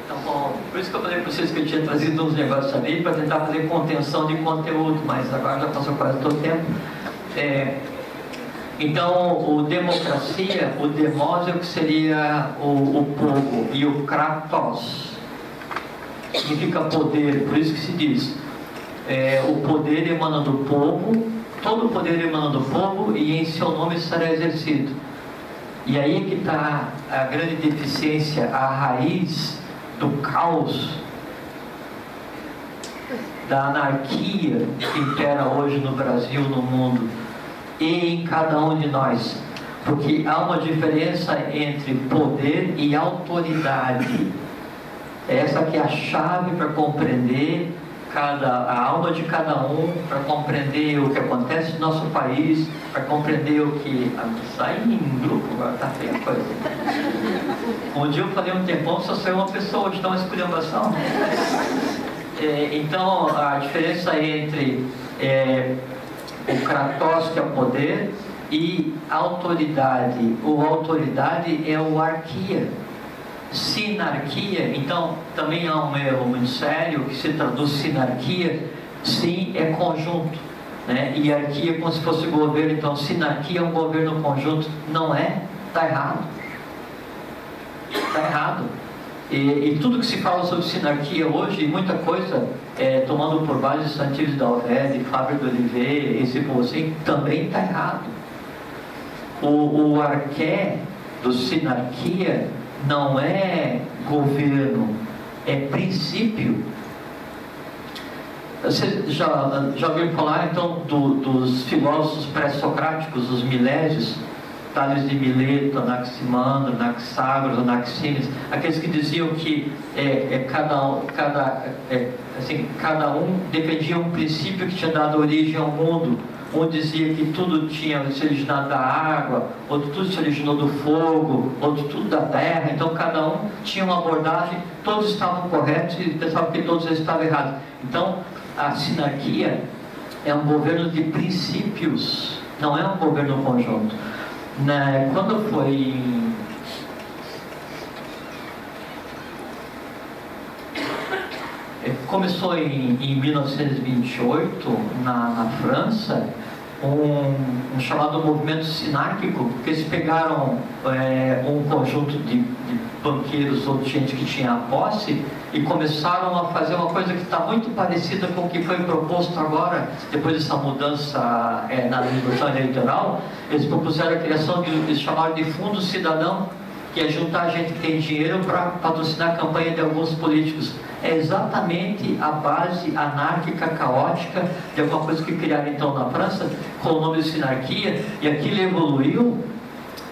Então, bom, por isso que eu falei para vocês que eu tinha trazido uns negócios ali para tentar fazer contenção de conteúdo, mas agora já passou quase todo o tempo. Então, o democracia, o demos é o que seria o povo, e o kratos significa poder, por isso que se diz, o poder emana do povo, todo o poder emana do povo, e em seu nome será exercido. E aí que está a grande deficiência, a raiz do caos, da anarquia que impera hoje no Brasil, no mundo, e em cada um de nós, porque há uma diferença entre poder e autoridade. Essa que é a chave para compreender a alma de cada um, para compreender o que acontece no nosso país, para compreender o que... sai em grupo, agora está feia a coisa. Um dia eu falei um tempão, só saiu uma pessoa, de uma esculhambação. Então, a diferença entre o kratos, que é o poder, e autoridade. O autoridade é o arquia. Sinarquia, então, também há um erro muito sério, que se traduz sinarquia, sim, é conjunto, né? E arquia como se fosse governo. Então, sinarquia é um governo conjunto. Não é? Está errado. Está errado. E tudo que se fala sobre sinarquia hoje, muita coisa, tomando por base Santives da Alvede, Fábio do Oliveira, esse povo assim, também está errado. O arqué do sinarquia não é governo, é princípio. Você já ouviu falar então dos filósofos pré-socráticos, os Milésios, Tales de Mileto, Anaximandro, Anaxágoras, Anaxímenes, aqueles que diziam que cada um defendia um princípio que tinha dado origem ao mundo. Um dizia que tudo tinha se originado da água, outro tudo se originou do fogo, outro tudo da terra. Então cada um tinha uma abordagem, todos estavam corretos e pensavam que todos estavam errados. Então a sinarquia é um governo de princípios, não é um governo conjunto. Quando foi começou em 1928 na França um chamado movimento sinárquico, porque eles pegaram um conjunto de banqueiros ou de gente que tinha posse e começaram a fazer uma coisa que está muito parecida com o que foi proposto agora, depois dessa mudança na legislação eleitoral. Eles propuseram a criação eles chamaram de fundo cidadão, que é juntar gente que tem dinheiro para patrocinar a campanha de alguns políticos. É exatamente a base anárquica, caótica de alguma coisa que criaram então na França com o nome de sinarquia, e aquilo evoluiu.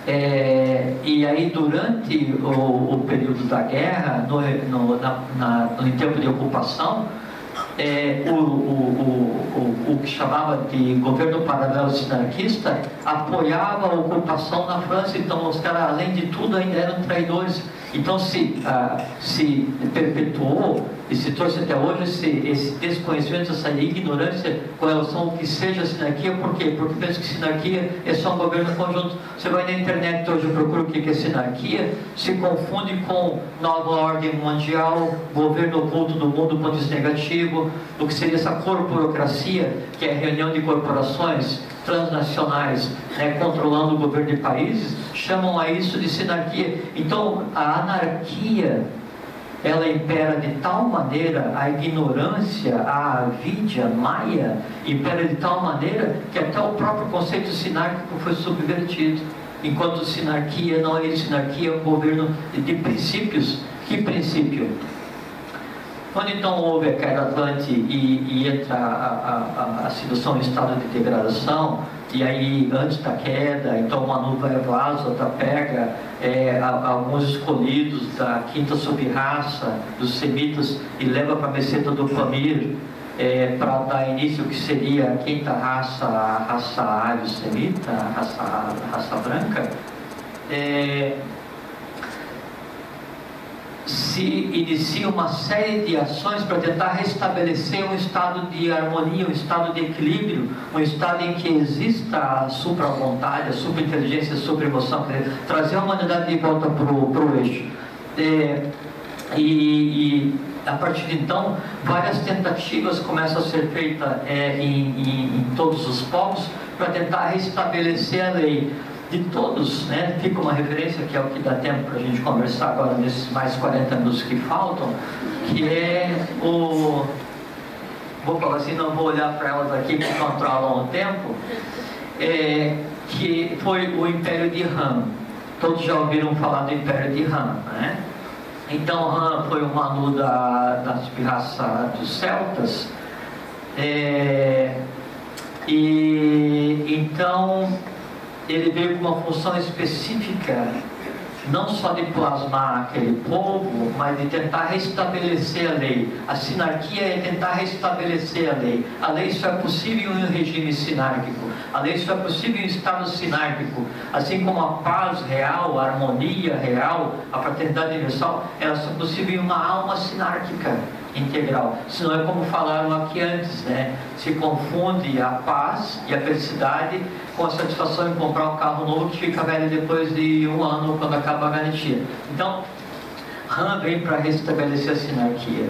E aí durante o período da guerra, no tempo de ocupação, o que chamava de governo paralelo sinarquista apoiava a ocupação na França. Então os caras, além de tudo, ainda eram traidores. Então se perpetuou e se trouxe até hoje esse desconhecimento, essa ignorância com relação ao que seja sinarquia. Por quê? Porque penso que sinarquia é só um governo conjunto. Você vai na internet hoje e procura o que é sinarquia, se confunde com nova ordem mundial, governo oculto do mundo, ponto de vista negativo, o que seria essa corporocracia, que é a reunião de corporações transnacionais, controlando o governo de países, chamam a isso de sinarquia. Então a anarquia, ela impera de tal maneira, a ignorância, a avidia, maia, impera de tal maneira que até o próprio conceito sinárquico foi subvertido. Enquanto sinarquia não é isso, sinarquia é um governo de princípios. Que princípio? Quando então houve a queda Atlante e entra a situação em estado de degradação, e aí antes da queda, então Manu vai vaza, outra pega, alguns escolhidos da quinta sub-raça dos semitas e leva para a meseta do Pamir, para dar início ao que seria a quinta raça, a raça ário-semita, a raça branca. Se inicia uma série de ações para tentar restabelecer um estado de harmonia, um estado de equilíbrio, um estado em que exista a supra-vontade, a supra-inteligência, a supra-emoção, trazer a humanidade de volta para o eixo. E a partir de então, várias tentativas começam a ser feitas em todos os povos para tentar restabelecer a lei de todos, né? Fica uma referência que é o que dá tempo para a gente conversar agora nesses mais 40 minutos que faltam, que é o... Vou falar assim, não vou olhar para elas aqui que controlam o tempo, que foi o Império de Han. Todos já ouviram falar do Império de Han, né? Então Han foi o Manu da raça dos celtas, e então ele veio com uma função específica, não só de plasmar aquele povo, mas de tentar restabelecer a lei. A sinarquia é tentar restabelecer a lei. A lei só é possível em um regime sinárquico. A lei só é possível em um estado sinárquico. Assim como a paz real, a harmonia real, a fraternidade universal, ela só é possível em uma alma sinárquica integral. Senão é como falaram aqui antes, né? Se confunde a paz e a felicidade com a satisfação em comprar um carro novo que fica velho depois de um ano, quando acaba a garantia. Então, Han vem para restabelecer a sinarquia.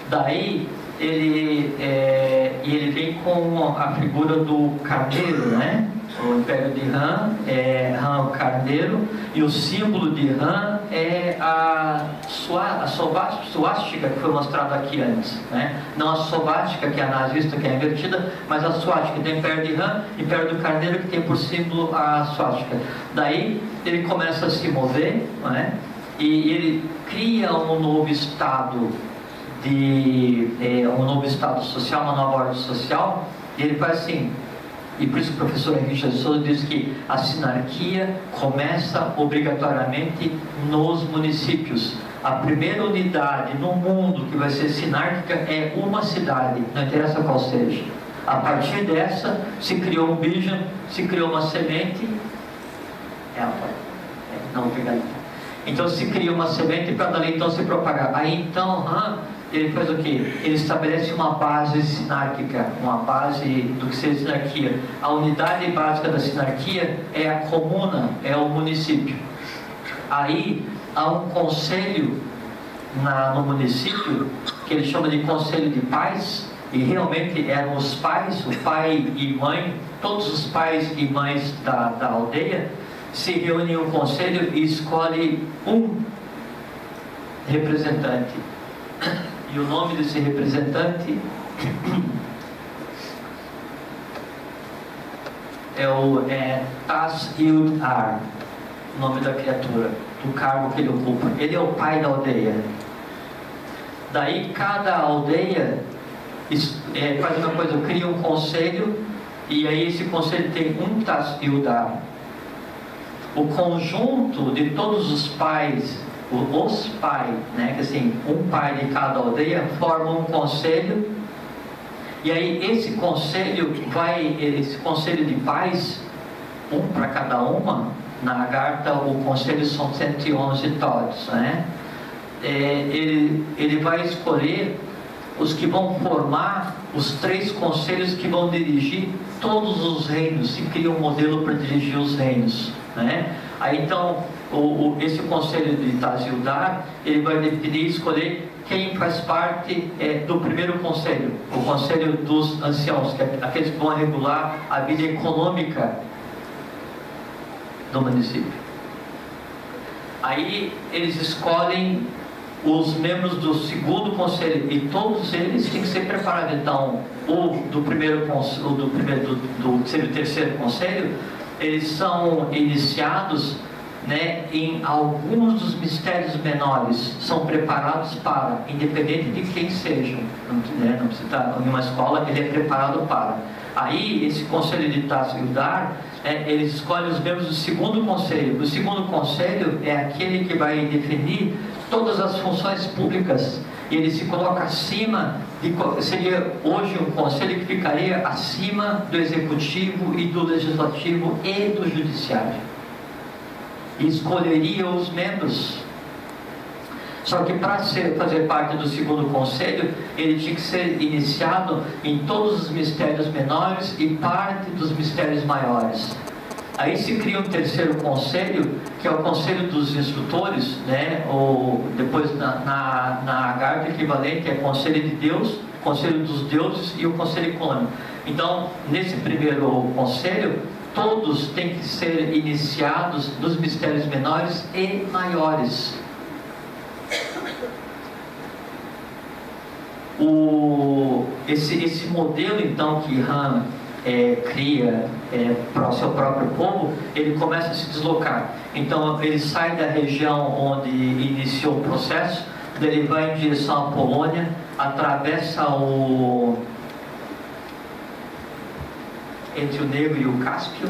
Daí ele vem com a figura do carneiro, né? O Império de Han é Han o carneiro, e o símbolo de Han é a suástica que foi mostrada aqui antes, né? Não a sovática, que é a nazista, que é invertida, mas a suástica do Império de Han, Império do Carneiro, que tem por símbolo a suástica. Daí ele começa a se mover, né? E ele cria um novo estado um novo estado social, uma nova ordem social. E ele faz assim, e por isso o professor Henrique de Souza diz que a sinarquia começa obrigatoriamente nos municípios. A primeira unidade no mundo que vai ser sinárquica é uma cidade, não interessa qual seja. A partir dessa se criou um bijan, se criou uma semente. Não vou pegar. Então se cria uma semente para dali então se propagar. Aí então ele faz o quê? Ele estabelece uma base sinárquica, uma base do que seja sinarquia. A unidade básica da sinarquia é a comuna, é o município. Aí há um conselho no município, que ele chama de conselho de pais, e realmente eram os pais, o pai e mãe, todos os pais e mães da aldeia, se reúnem em um conselho e escolhe um representante. E o nome desse representante é Tas-Ild-Ar, o nome da criatura, do cargo que ele ocupa. Ele é o pai da aldeia. Daí cada aldeia faz uma coisa, cria um conselho, e aí esse conselho tem um Tas-Ild-Ar. O conjunto de todos os pais, os pais, né, que assim, um pai de cada aldeia forma um conselho, e aí esse conselho de pais, um para cada uma. Na Agartha o conselho são 111 todos, né? Ele vai escolher os que vão formar os 3 conselhos que vão dirigir todos os reinos, se cria um modelo para dirigir os reinos, né? Aí então esse conselho de Tas-Ild-Ar, ele vai definir e escolher quem faz parte do primeiro conselho, o conselho dos anciãos, que é aqueles que vão regular a vida econômica do município. Aí eles escolhem os membros do segundo conselho, e todos eles têm que ser preparados. Então, do terceiro conselho, eles são iniciados, né, em alguns dos mistérios menores, são preparados para, independente de quem sejam, né, não precisa estar em uma escola, ele é preparado para. Aí, esse conselho de Tasildar, eles escolhem os membros do segundo conselho. O segundo conselho é aquele que vai definir todas as funções públicas. E ele se coloca acima, seria hoje um conselho que ficaria acima do executivo e do legislativo e do judiciário. E escolheria os membros. Só que para fazer parte do segundo conselho, ele tinha que ser iniciado em todos os mistérios menores e parte dos mistérios maiores. Aí se cria um terceiro conselho, que é o conselho dos instrutores, né? Ou depois na Agartha equivalente é conselho de Deus, conselho dos deuses e o conselho econômico. Então, nesse primeiro conselho, todos têm que ser iniciados nos mistérios menores e maiores. Esse modelo então que Han cria para o seu próprio povo, ele começa a se deslocar. Então ele sai da região onde iniciou o processo, ele vai em direção à Polônia, atravessa entre o Negro e o Cáspio,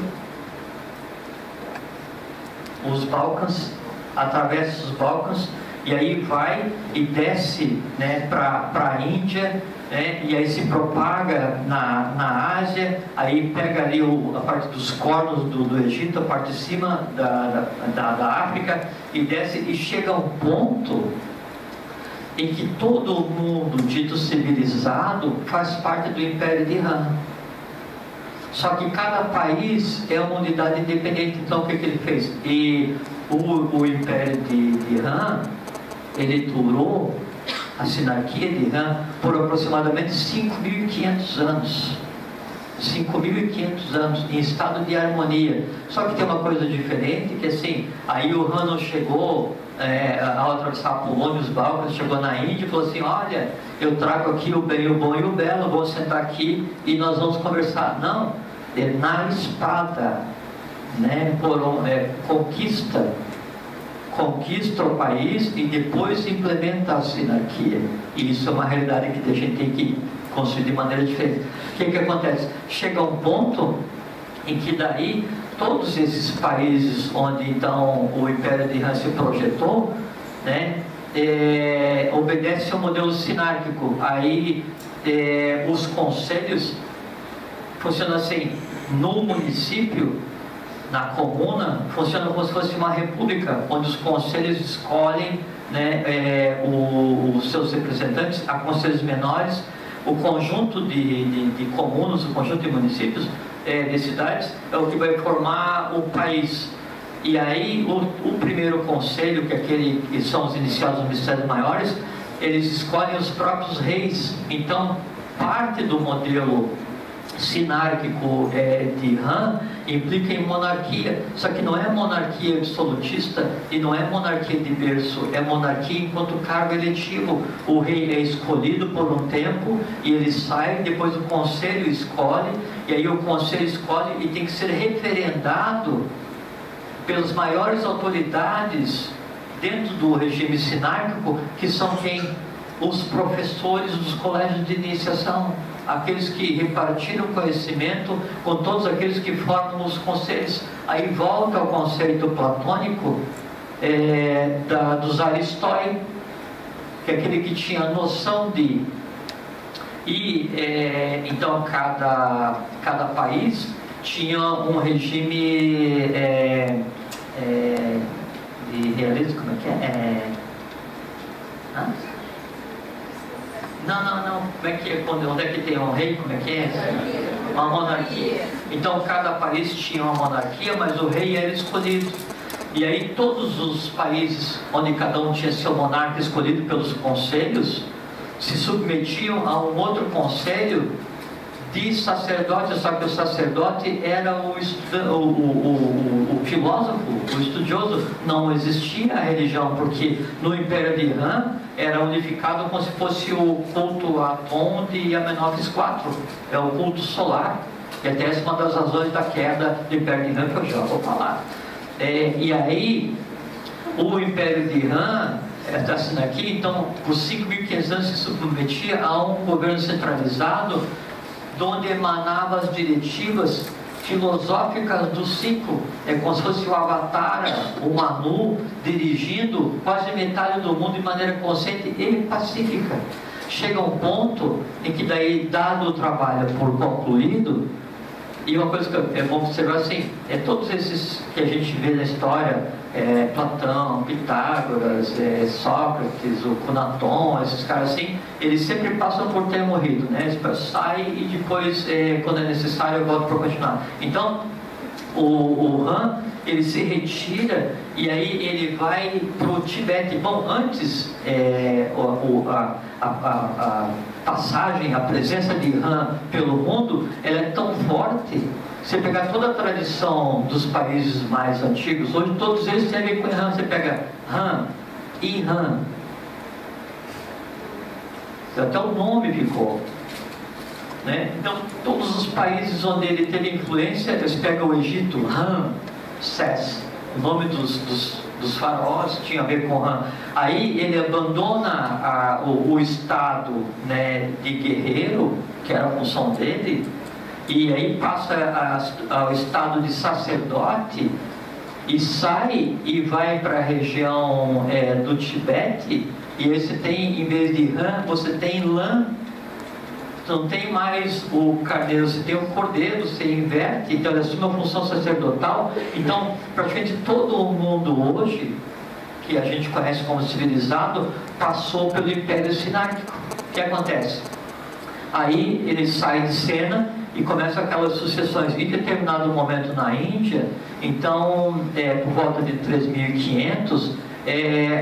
os Balcãs, atravessa os Balcãs, e aí vai e desce, né, para a Índia, né, e aí se propaga na Ásia, aí pega ali a parte dos cornos do Egito, a parte de cima da África, e desce e chega a um ponto em que todo mundo dito civilizado faz parte do Império de Han. Só que cada país é uma unidade independente. Então o que ele fez? E o Império de Han, ele durou, a sinarquia de Han, por aproximadamente 5.500 anos. 5.500 anos em estado de harmonia. Só que tem uma coisa diferente, que assim, aí o Han não chegou ao atravessar a Polônia, os Balcãs, chegou na Índia e falou assim: olha, eu trago aqui o bem, o bom e o belo, vou sentar aqui e nós vamos conversar. Não, na espada, né, conquista o país e depois implementa a sinarquia. E isso é uma realidade que a gente tem que construir de maneira diferente. O que acontece? Chega um ponto em que daí todos esses países onde então o Império de Han se projetou, né, obedece ao modelo sinárquico. Aí os conselhos funcionam assim: no município, na comuna, funciona como se fosse uma república, onde os conselhos escolhem, né, os seus representantes. Há conselhos menores, o conjunto de comunas, o conjunto de municípios, de cidades, é o que vai formar o país. E aí o primeiro conselho, que é aquele que são os iniciados nos mistérios maiores, eles escolhem os próprios reis. Então parte do modelo sinárquico de Han implica em monarquia, só que não é monarquia absolutista e não é monarquia de berço, é monarquia enquanto cargo eletivo. O rei é escolhido por um tempo e ele sai, depois o conselho escolhe, e aí o conselho escolhe e tem que ser referendado pelas maiores autoridades dentro do regime sinárquico, que são quem? Os professores dos colégios de iniciação, aqueles que repartiram conhecimento com todos aqueles que formam os conselhos. Aí volta ao conceito platônico dos Aristói, que é aquele que tinha noção de... E então cada país tinha um regime de realismo, como é que é? Não, como é que é? Onde é que tem um rei, como é que é? Uma monarquia. Então cada país tinha uma monarquia, mas o rei era escolhido. E aí todos os países onde cada um tinha seu monarca escolhido pelos conselhos se submetiam a um outro conselho de sacerdote, só que o sacerdote era o filósofo, o estudioso. Não existia a religião, porque no Império de Han era unificado como se fosse o culto a Atom de Amenófis IV, é o culto solar, e até essa é uma das razões da queda do Império de Han, que eu já vou falar. E aí o Império de Han está sendo aqui, então por 5.500 anos se submetia a um governo centralizado de onde emanavam as diretivas filosóficas do ciclo. É como se fosse o Avatar, o Manu, dirigindo quase metade do mundo de maneira consciente e pacífica. Chega um ponto em que daí, dado o trabalho por concluído, e uma coisa que é bom observar assim, todos esses que a gente vê na história, Platão, Pitágoras, Sócrates, o Cunaton, esses caras assim, eles sempre passam por ter morrido, né? Eles saem e depois, quando é necessário, voltam para continuar. Então, o Han, ele se retira e aí ele vai para o Tibete. Bom, antes a passagem, a presença de Han pelo mundo, ela é tão forte. Você pegar toda a tradição dos países mais antigos, hoje todos eles têm a ver com Han. Você pega Han, Ihan, até o nome ficou, né? Então, todos os países onde ele teve influência, eles pegam o Egito, Ramsés, o nome dos faraós tinha a ver com Ram. Aí ele abandona o estado, né, de guerreiro, que era a função dele, e aí passa ao estado de sacerdote, e sai e vai para a região do Tibete, e aí você tem, em vez de Ram, você tem Lã. Não tem mais o carneiro, você tem o cordeiro, você inverte, então ele assume a função sacerdotal. Então, praticamente todo o mundo hoje, que a gente conhece como civilizado, passou pelo Império Sinárquico. O que acontece? Aí ele sai de cena e começa aquelas sucessões. Em determinado momento na Índia, então, por volta de 3.500,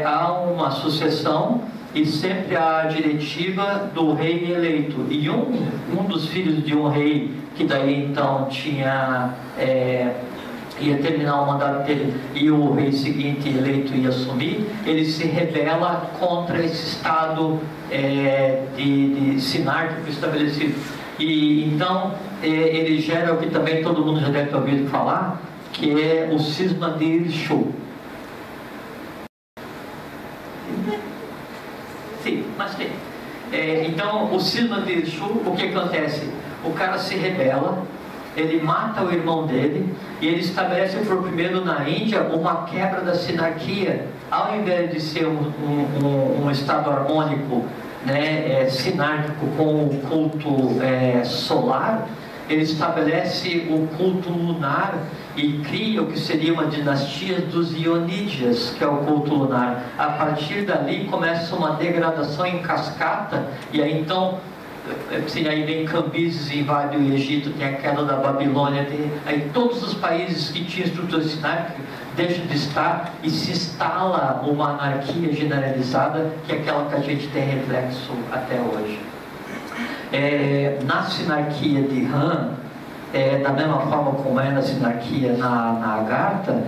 há uma sucessão, e sempre há a diretiva do rei eleito. E um dos filhos de um rei, que daí então ia terminar o mandato dele, e o rei seguinte eleito ia assumir, ele se rebela contra esse estado de sinárquico estabelecido. E então ele gera o que também todo mundo já deve ter ouvido falar, que é o cisma de Irshou. Sim, mas tem. Então, o cisma de Irshou, o que acontece? O cara se rebela, ele mata o irmão dele, e ele estabelece por primeiro na Índia uma quebra da sinarquia. Ao invés de ser um estado harmônico, né, sinárquico com o culto solar, ele estabelece o culto lunar e cria o que seria uma dinastia dos Ionídeas, que é o culto lunar. A partir dali começa uma degradação em cascata, e aí então, aí vem Cambises, invade o Egito, tem a queda da Babilônia, aí todos os países que tinham estrutura sinárquica deixam de estar e se instala uma anarquia generalizada, que é aquela que a gente tem reflexo até hoje. Na sinarquia de Han, da mesma forma como na sinarquia na Agartha,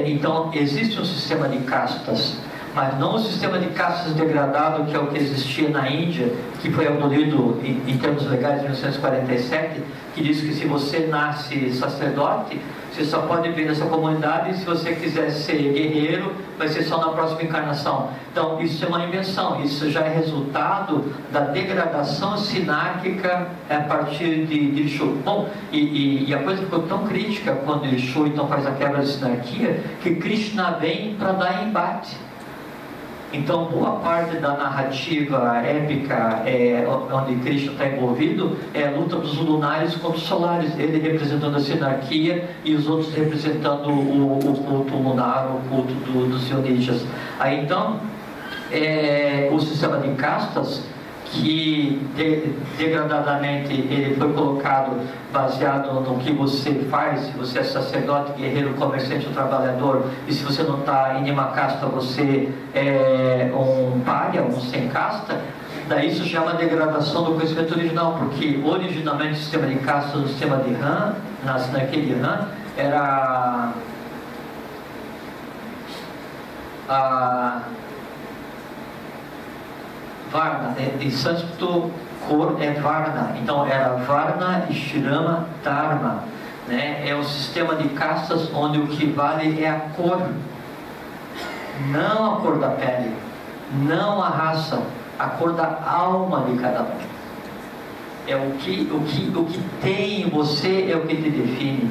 então existe um sistema de castas, mas não o sistema de castas degradado que é o que existia na Índia, que foi abolido em termos legais em 1947, que diz que se você nasce sacerdote, você só pode vir nessa comunidade, e se você quiser ser guerreiro, vai ser só na próxima encarnação. Então, isso é uma invenção, isso já é resultado da degradação sinárquica a partir de Irshou. Bom, e a coisa ficou tão crítica quando Irshou então faz a quebra da sinarquia, que Krishna vem para dar embate. Então, boa parte da narrativa épica onde Krishna está envolvido é a luta dos lunares contra os solares, ele representando a sinarquia e os outros representando o culto lunar, o culto dos Ionídeas. Aí então, o sistema de castas, que degradadamente ele foi colocado baseado no que você faz, se você é sacerdote, guerreiro, comerciante ou trabalhador, e se você não está em nenhuma casta, você é um pária, um sem casta. Daí isso já é uma degradação do conhecimento original, porque originalmente o sistema de castas, o sistema de Han, na sinarquia de Han, era Varna, em sânscrito cor é Varna, então era Varna, Shirama, Dharma, né? É um sistema de castas onde o que vale é a cor, não a cor da pele, não a raça, a cor da alma de cada um. É o que tem em você é o que te define.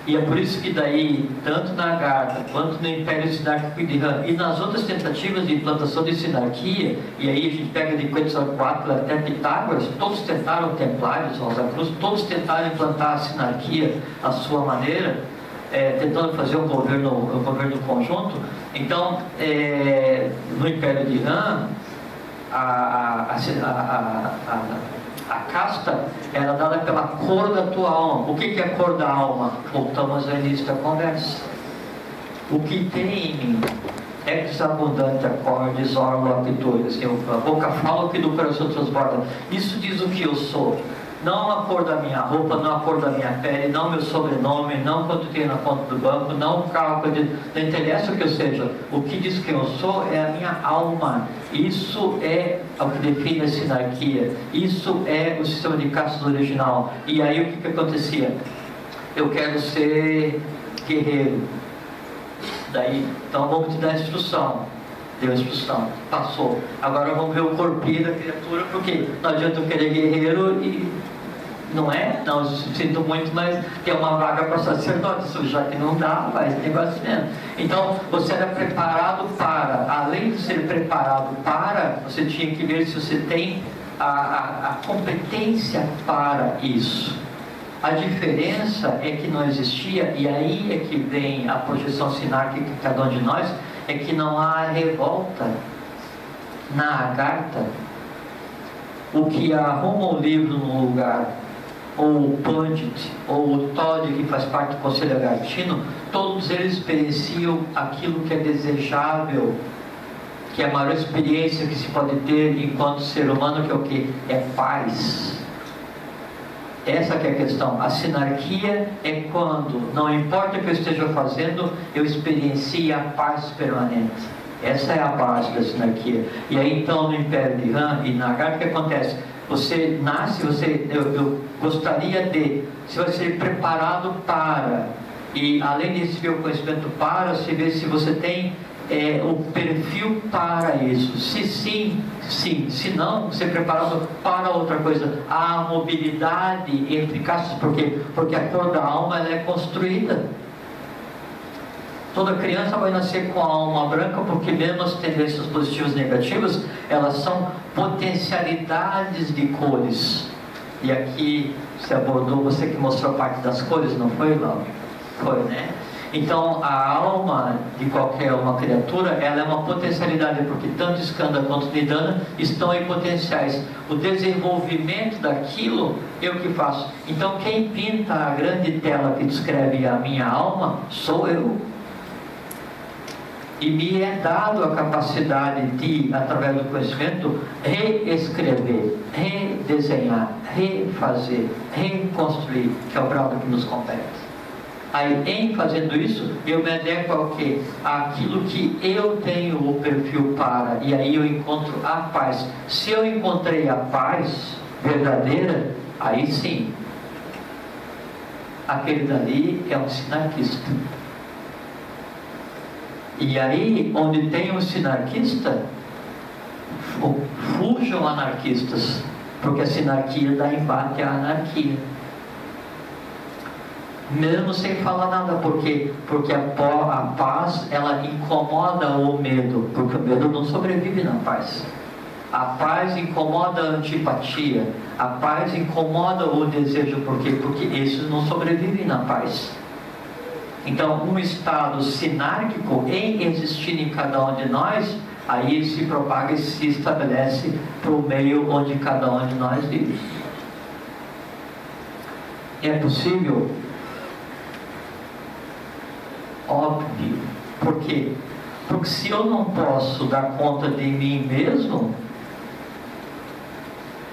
E é por isso que daí, tanto na Agartha, quanto no Império Sinárquico de Han, e nas outras tentativas de implantação de sinarquia, e aí a gente pega de Quetzalcoatl até Pitágoras, todos tentaram, Templários, Rosa Cruz, todos tentaram implantar a sinarquia à sua maneira, tentando fazer um governo conjunto. Então, no Império de Han, a casta era dada pela cor da tua alma. O que é a cor da alma? Voltamos ao início da conversa. O que tem em mim é abundante acordes, orlo, aptitude. Assim, a boca fala o que do coração transborda. Isso diz o que eu sou. Não a cor da minha roupa, não a cor da minha pele, não meu sobrenome, não quanto tenho na conta do banco, não o carro, não interessa o que eu seja. O que diz quem eu sou é a minha alma. Isso é o que define a sinarquia. Isso é o sistema de castas original. E aí o que acontecia? Eu quero ser guerreiro. Daí, então vamos te dar instrução. Deu instrução, passou. Agora vamos ver o corpinho da criatura, porque não adianta eu querer guerreiro e não é? Não, sinto muito, mas tem uma vaga para sacerdote, já que não dá, faz negócio mesmo. Então, você era preparado para, além de ser preparado para, você tinha que ver se você tem a competência para isso. A diferença é que não existia, e aí é que vem a projeção sinárquica de cada um de nós, é que não há revolta na Agartha. O que arruma o livro no lugar, ou o Pandit, ou o Todd, que faz parte do Conselho Agartino, todos eles experienciam aquilo que é desejável, que é a maior experiência que se pode ter enquanto ser humano, que é o que? É paz. Essa que é a questão. A sinarquia é quando, não importa o que eu esteja fazendo, eu experiencio a paz permanente. Essa é a base da sinarquia. E aí então no Império de Han e na Agartha, o que acontece? Você nasce, eu gostaria de, você vai ser preparado para, e além de receber o conhecimento para, você vê se você tem o perfil para isso. Se sim, sim. Se não, ser preparado para outra coisa. Há mobilidade entre castas, porque a cor da alma ela é construída. Toda criança vai nascer com a alma branca, porque mesmo as tendências positivas e negativas, elas são potencialidades de cores. E aqui você abordou, você que mostrou a parte das cores, não foi, Laura? Foi, né? Então, a alma de qualquer uma criatura, ela é uma potencialidade, porque tanto Skanda quanto Nidana estão em potenciais. O desenvolvimento daquilo, eu que faço. Então, quem pinta a grande tela que descreve a minha alma, sou eu. E me é dado a capacidade de, através do conhecimento, reescrever, redesenhar, refazer, reconstruir, que é o grau que nos compete. Aí, em fazendo isso, eu me adequo ao quê? Àquilo que eu tenho o perfil para, e aí eu encontro a paz. Se eu encontrei a paz verdadeira, aí sim, aquele dali é um sinarquista. E aí, onde tem um sinarquista, fujam anarquistas, porque a sinarquia dá embate à anarquia. Mesmo sem falar nada, porque a paz, ela incomoda o medo, porque o medo não sobrevive na paz. A paz incomoda a antipatia, a paz incomoda o desejo, porque esses não sobrevivem na paz. Então, um estado sinárquico em existir em cada um de nós, aí se propaga e se estabelece para o meio onde cada um de nós vive. É possível? Óbvio. Por quê? Porque se eu não posso dar conta de mim mesmo,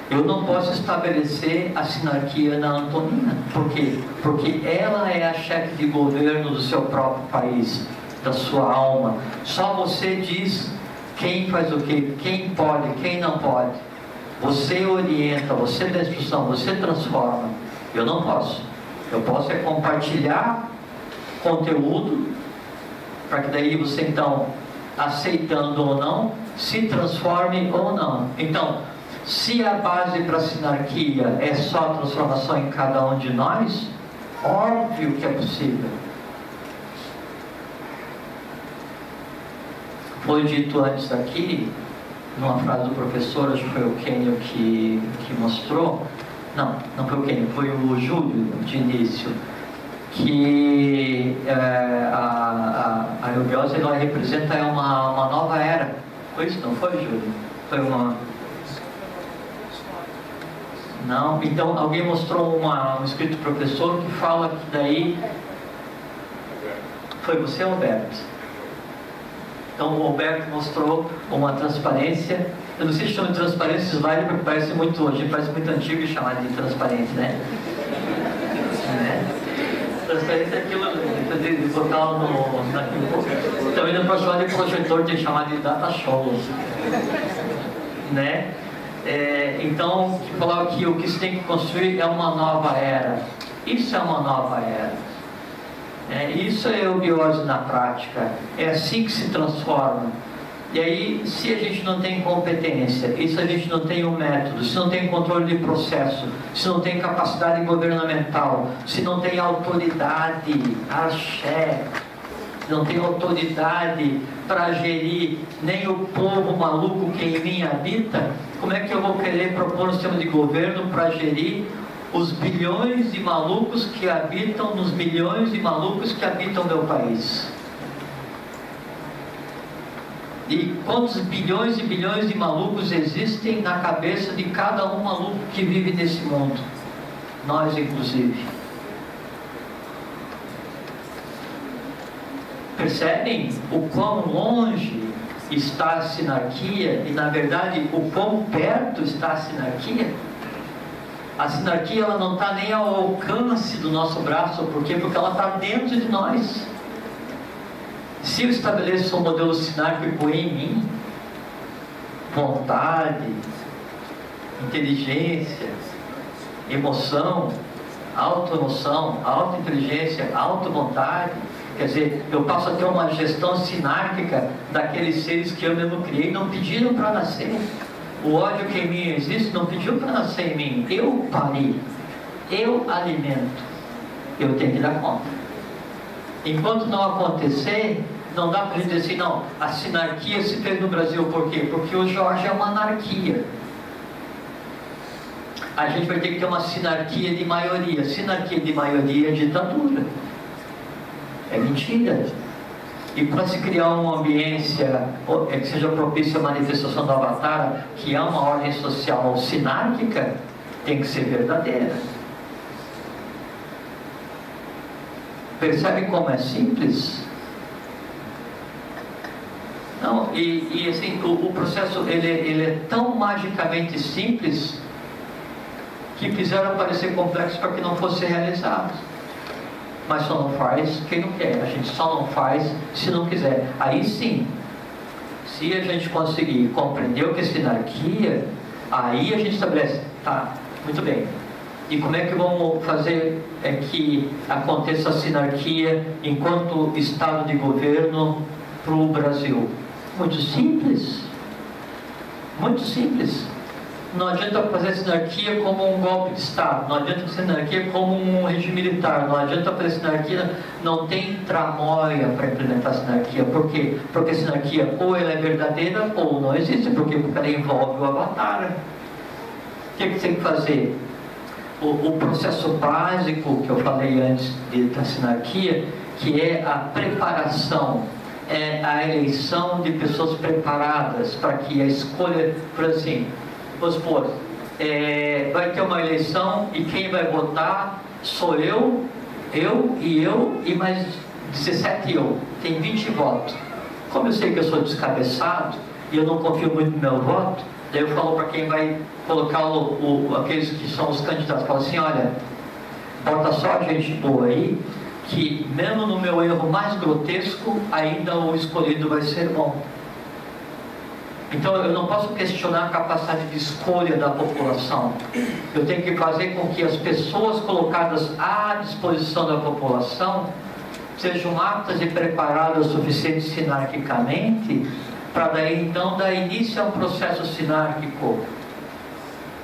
eu não posso estabelecer a sinarquia na Antonina. Por quê? Porque ela é a chefe de governo do seu próprio país, da sua alma. Só você diz quem faz o quê, quem pode, quem não pode. Você orienta, você dá instrução, você transforma. Eu não posso. Eu posso compartilhar conteúdo, para que daí você então, aceitando ou não, se transforme ou não. Então, Se a base para a sinarquia é só a transformação em cada um de nós, óbvio que é possível. Foi dito antes aqui, numa frase do professor, acho que foi o Kenio que mostrou, não foi o Kenio, foi o Júlio de início, que a eubiose ela representa uma nova era. Foi isso, não foi, Júlio? Foi uma... Não? Então alguém mostrou um escrito do professor que fala que daí... Foi você, Alberto? Então o Alberto mostrou uma transparência. Eu não sei se chama de transparência slide, porque parece muito antigo chamar de transparência, né? Transparência é aquilo de botar naquilo. Também não pode chamar de projetor, tem que chamar de data show, né? Então, que falava que o que se tem que construir é uma nova era. Isso é uma nova era. Isso é eubiose na prática. É assim que se transforma. E aí, se a gente não tem competência, e se a gente não tem um método, se não tem controle de processo, se não tem capacidade governamental, se não tem autoridade, axé, não tem autoridade para gerir nem o povo maluco que em mim habita, como é que eu vou querer propor um sistema de governo para gerir os bilhões de malucos que habitam nos bilhões de malucos que habitam meu país? E quantos bilhões e bilhões de malucos existem na cabeça de cada um maluco que vive nesse mundo? Nós, inclusive. Percebem o quão longe está a sinarquia e, na verdade, o quão perto está a sinarquia? A sinarquia ela não está nem ao alcance do nosso braço. Por quê? Porque ela está dentro de nós. Se eu estabeleço um modelo sinárquico em mim, vontade, inteligência, emoção, autonoção, autointeligência, autovontade, quer dizer, eu passo a ter uma gestão sinárquica daqueles seres que eu mesmo criei, não pediram para nascer. O ódio que em mim existe não pediu para nascer em mim. Eu pari, eu alimento, eu tenho que dar conta. Enquanto não acontecer, não dá para a gente dizer assim, não, a sinarquia se fez no Brasil. Por quê? Porque o Jorge é uma anarquia. A gente vai ter que ter uma sinarquia de maioria. Sinarquia de maioria é ditadura. É mentira. E para se criar uma ambiência que seja propícia à manifestação do Avatar, que é uma ordem social sinárquica, tem que ser verdadeira. Percebe como é simples? Não, e assim, o processo ele é tão magicamente simples que fizeram parecer complexo para que não fosse realizado. Mas só não faz quem não quer. A gente só não faz se não quiser. Aí sim, se a gente conseguir compreender o que é sinarquia, aí a gente estabelece, tá, muito bem. E como é que vamos fazer que aconteça a sinarquia enquanto Estado de governo para o Brasil? Muito simples. Muito simples. Não adianta fazer sinarquia como um golpe de Estado. Não adianta fazer sinarquia como um regime militar. Não adianta fazer sinarquia. Não tem tramóia para implementar a sinarquia. Por quê? Porque a sinarquia ou ela é verdadeira ou não existe. Porque ela envolve o Avatar. O que você tem que fazer? O processo básico que eu falei antes da sinarquia, que é a preparação, é a eleição de pessoas preparadas para que a escolha, por assim, vamos supor, vai ter uma eleição e quem vai votar sou eu e mais 17 eu. Tem 20 votos. Como eu sei que eu sou descabeçado e eu não confio muito no meu voto, daí eu falo para quem vai colocar aqueles que são os candidatos, falo assim, olha, bota só gente boa aí, que mesmo no meu erro mais grotesco, ainda o escolhido vai ser bom. Então eu não posso questionar a capacidade de escolha da população. Eu tenho que fazer com que as pessoas colocadas à disposição da população sejam aptas e preparadas o suficiente sinarquicamente para daí então dar início a um processo sinárquico.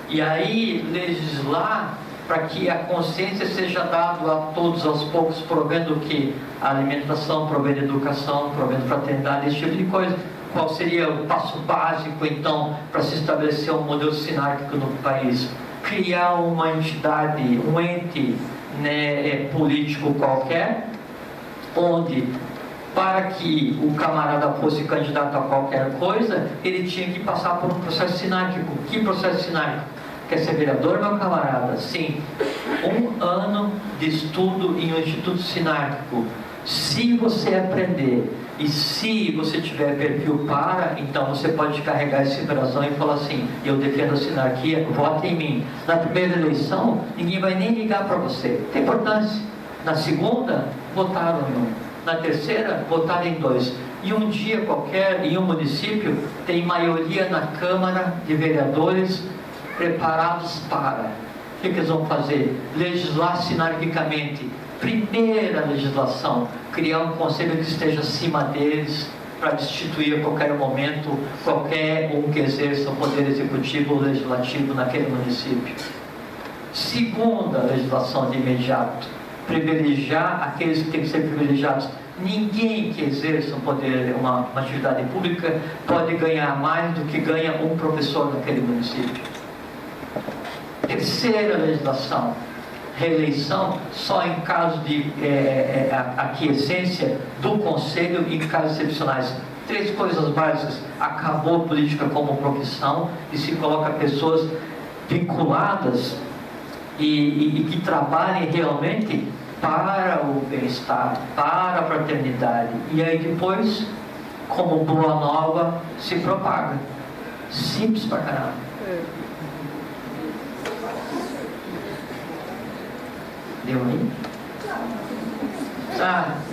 E aí legislar para que a consciência seja dada a todos aos poucos, provendo que a alimentação, provendo educação, provendo fraternidade, esse tipo de coisa. Qual seria o passo básico, então, para se estabelecer um modelo sinárquico no país? Criar uma entidade, um ente, né, político qualquer, onde, para que o camarada fosse candidato a qualquer coisa, ele tinha que passar por um processo sinárquico. Que processo sinárquico? Quer ser vereador, meu camarada? Sim. 1 ano de estudo em um instituto sinárquico. Se você aprender e se você tiver perfil para, então você pode carregar esse brasão e falar assim: eu defendo a sinarquia, vote em mim. Na primeira eleição, ninguém vai nem ligar para você. Tem importância. Na segunda, votaram em um. Na terceira, votaram em 2. E um dia qualquer, em um município, tem maioria na Câmara de Vereadores preparados para. O que eles vão fazer? Legislar sinarquicamente. Primeira legislação, criar um conselho que esteja acima deles, para destituir a qualquer momento qualquer um que exerça o poder executivo ou legislativo naquele município. Segunda legislação de imediato, privilegiar aqueles que têm que ser privilegiados. Ninguém que exerça um poder, uma atividade pública pode ganhar mais do que ganha um professor naquele município. Terceira legislação, reeleição só em caso de aquiescência do Conselho em casos excepcionais. 3 coisas básicas: acabou a política como profissão e se coloca pessoas vinculadas e que trabalhem realmente para o bem-estar, para a fraternidade. E aí depois, como boa nova, se propaga. Simples pra caramba. Deu aí?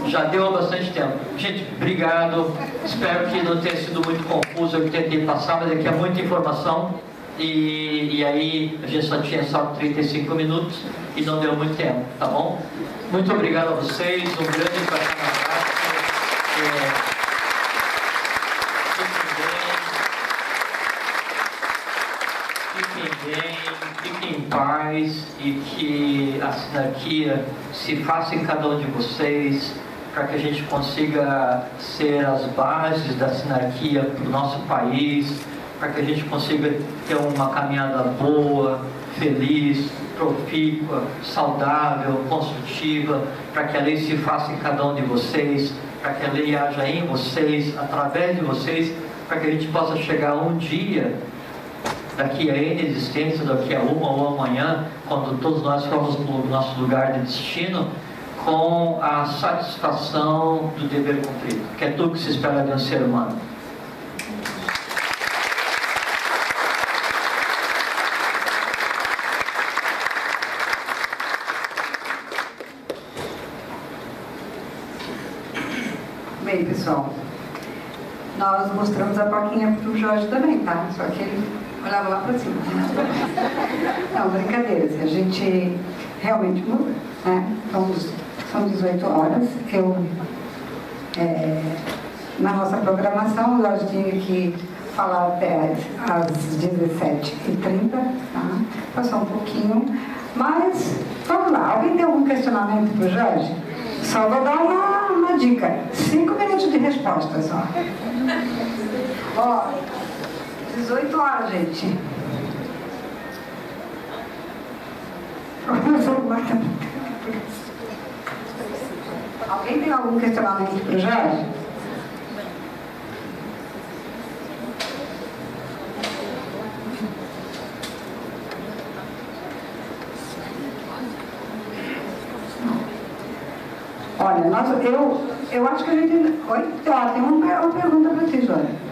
Já deu há bastante tempo. Gente, obrigado. Espero que não tenha sido muito confuso o que tentei passar, mas aqui é muita informação. E aí a gente só tinha 35 minutos e não deu muito tempo, tá bom? Muito obrigado a vocês. Um grande abraço. Fiquem em paz e que a sinarquia se faça em cada um de vocês, para que a gente consiga ser as bases da sinarquia para o nosso país, para que a gente consiga ter uma caminhada boa, feliz, profícua, saudável, construtiva, para que a lei se faça em cada um de vocês, para que a lei haja em vocês, através de vocês, para que a gente possa chegar um dia, daqui a N existência, daqui a uma ou amanhã, quando todos nós formos no nosso lugar de destino, com a satisfação do dever cumprido, que é tudo que se espera de um ser humano. Bem, pessoal, nós mostramos a plaquinha para o Jorge também, tá? Só que ele olhava lá para cima. Não, brincadeiras, a gente realmente muda, né? São 18 horas, na nossa programação, o Jorge tinha que falar até às 17h30, tá? Passou um pouquinho, mas vamos lá, alguém tem algum questionamento para o Jorge? Só vou dar uma dica, 5 minutos de resposta só. Ó, 18 horas, gente. Alguém tem algum questionamento para o Jorge? Olha, eu acho que a gente... Oi? Tem uma pergunta para ti, Jorge.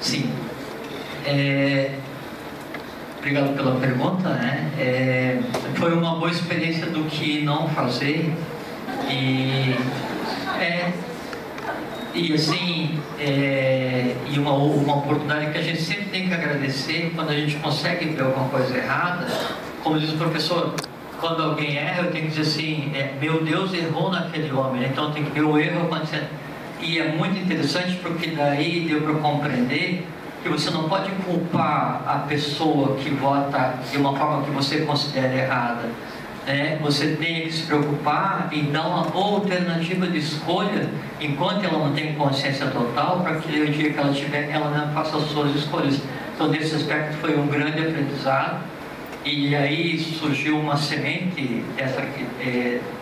Sim. Obrigado pela pergunta, né? Foi uma boa experiência do que não fazer e uma oportunidade que a gente sempre tem que agradecer quando a gente consegue ver alguma coisa errada. Como diz o professor, quando alguém erra, eu tenho que dizer assim, meu Deus errou naquele homem, então tem que ver o erro acontecendo. E é muito interessante porque daí deu para compreender que você não pode culpar a pessoa que vota de uma forma que você considera errada. Você tem que se preocupar em dar uma alternativa de escolha enquanto ela não tem consciência total, para que o dia que ela tiver, ela não faça as suas escolhas. Então, nesse aspecto, foi um grande aprendizado. E aí surgiu uma semente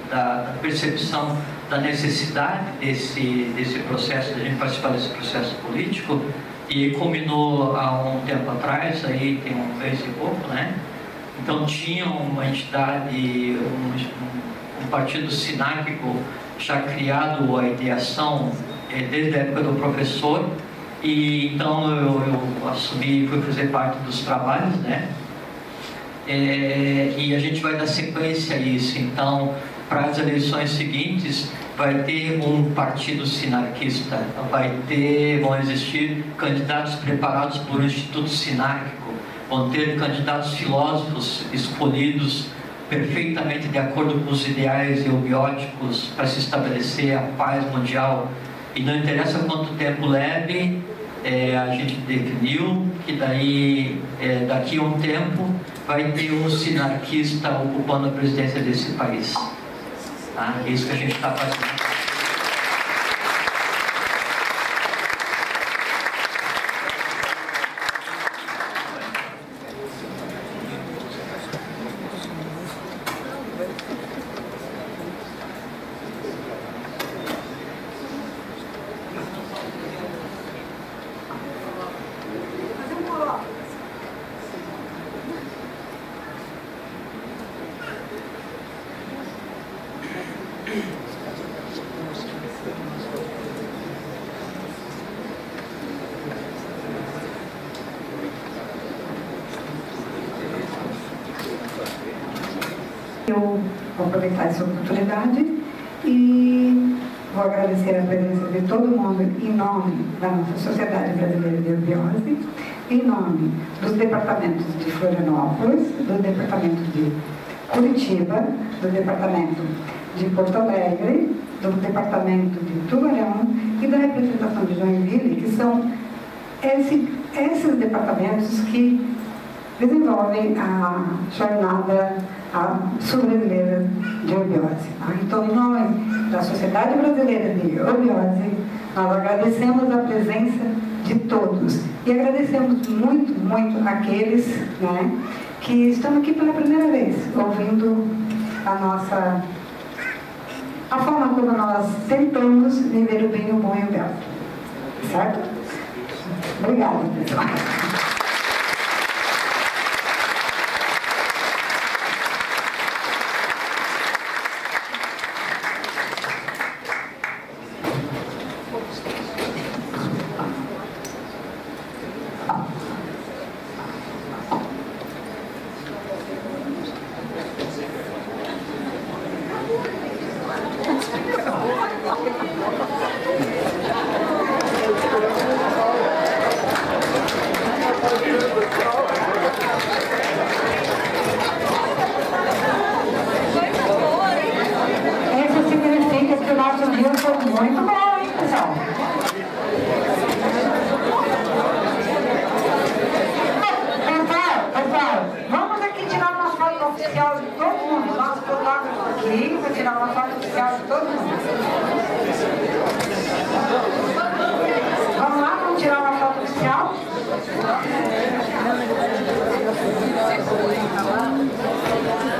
da percepção da necessidade desse processo, de a gente participar desse processo político, e culminou há um tempo atrás, aí tem um mês e pouco, né? Então tinha uma entidade, um partido sinárquico já criado a ideação desde a época do professor, e então eu assumi, fui fazer parte dos trabalhos, né? E a gente vai dar sequência a isso. Então, para as eleições seguintes, vai ter um partido sinarquista, vão existir candidatos preparados por um instituto sinárquico, vão ter candidatos filósofos escolhidos perfeitamente de acordo com os ideais eubióticos para se estabelecer a paz mundial. E não interessa quanto tempo leve, a gente definiu que daqui a um tempo vai ter um sinarquista ocupando a presidência desse país. Tá? É isso que a gente está fazendo. Eu vou aproveitar essa oportunidade e vou agradecer a presença de todo mundo em nome da nossa Sociedade Brasileira de Eubiose, em nome dos departamentos de Florianópolis, do departamento de Curitiba, do departamento de Porto Alegre, do departamento de Tubarão e da representação de Joinville, que são esses departamentos que desenvolvem a jornada sul-brasileira de eubiose. Então, em nome da Sociedade Brasileira de Eubiose, nós agradecemos a presença de todos e agradecemos muito, muito aqueles, né, que estão aqui pela primeira vez, ouvindo a forma como nós tentamos viver o bem e o bom em eubiose. Certo? Obrigada, pessoal.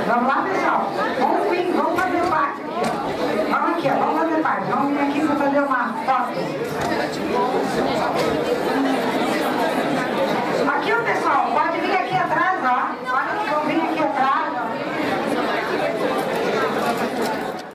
Vamos lá, pessoal. Vamos vir, vamos fazer parte aqui. Vamos aqui, ó, vamos fazer parte. Vamos vir aqui para fazer uma foto.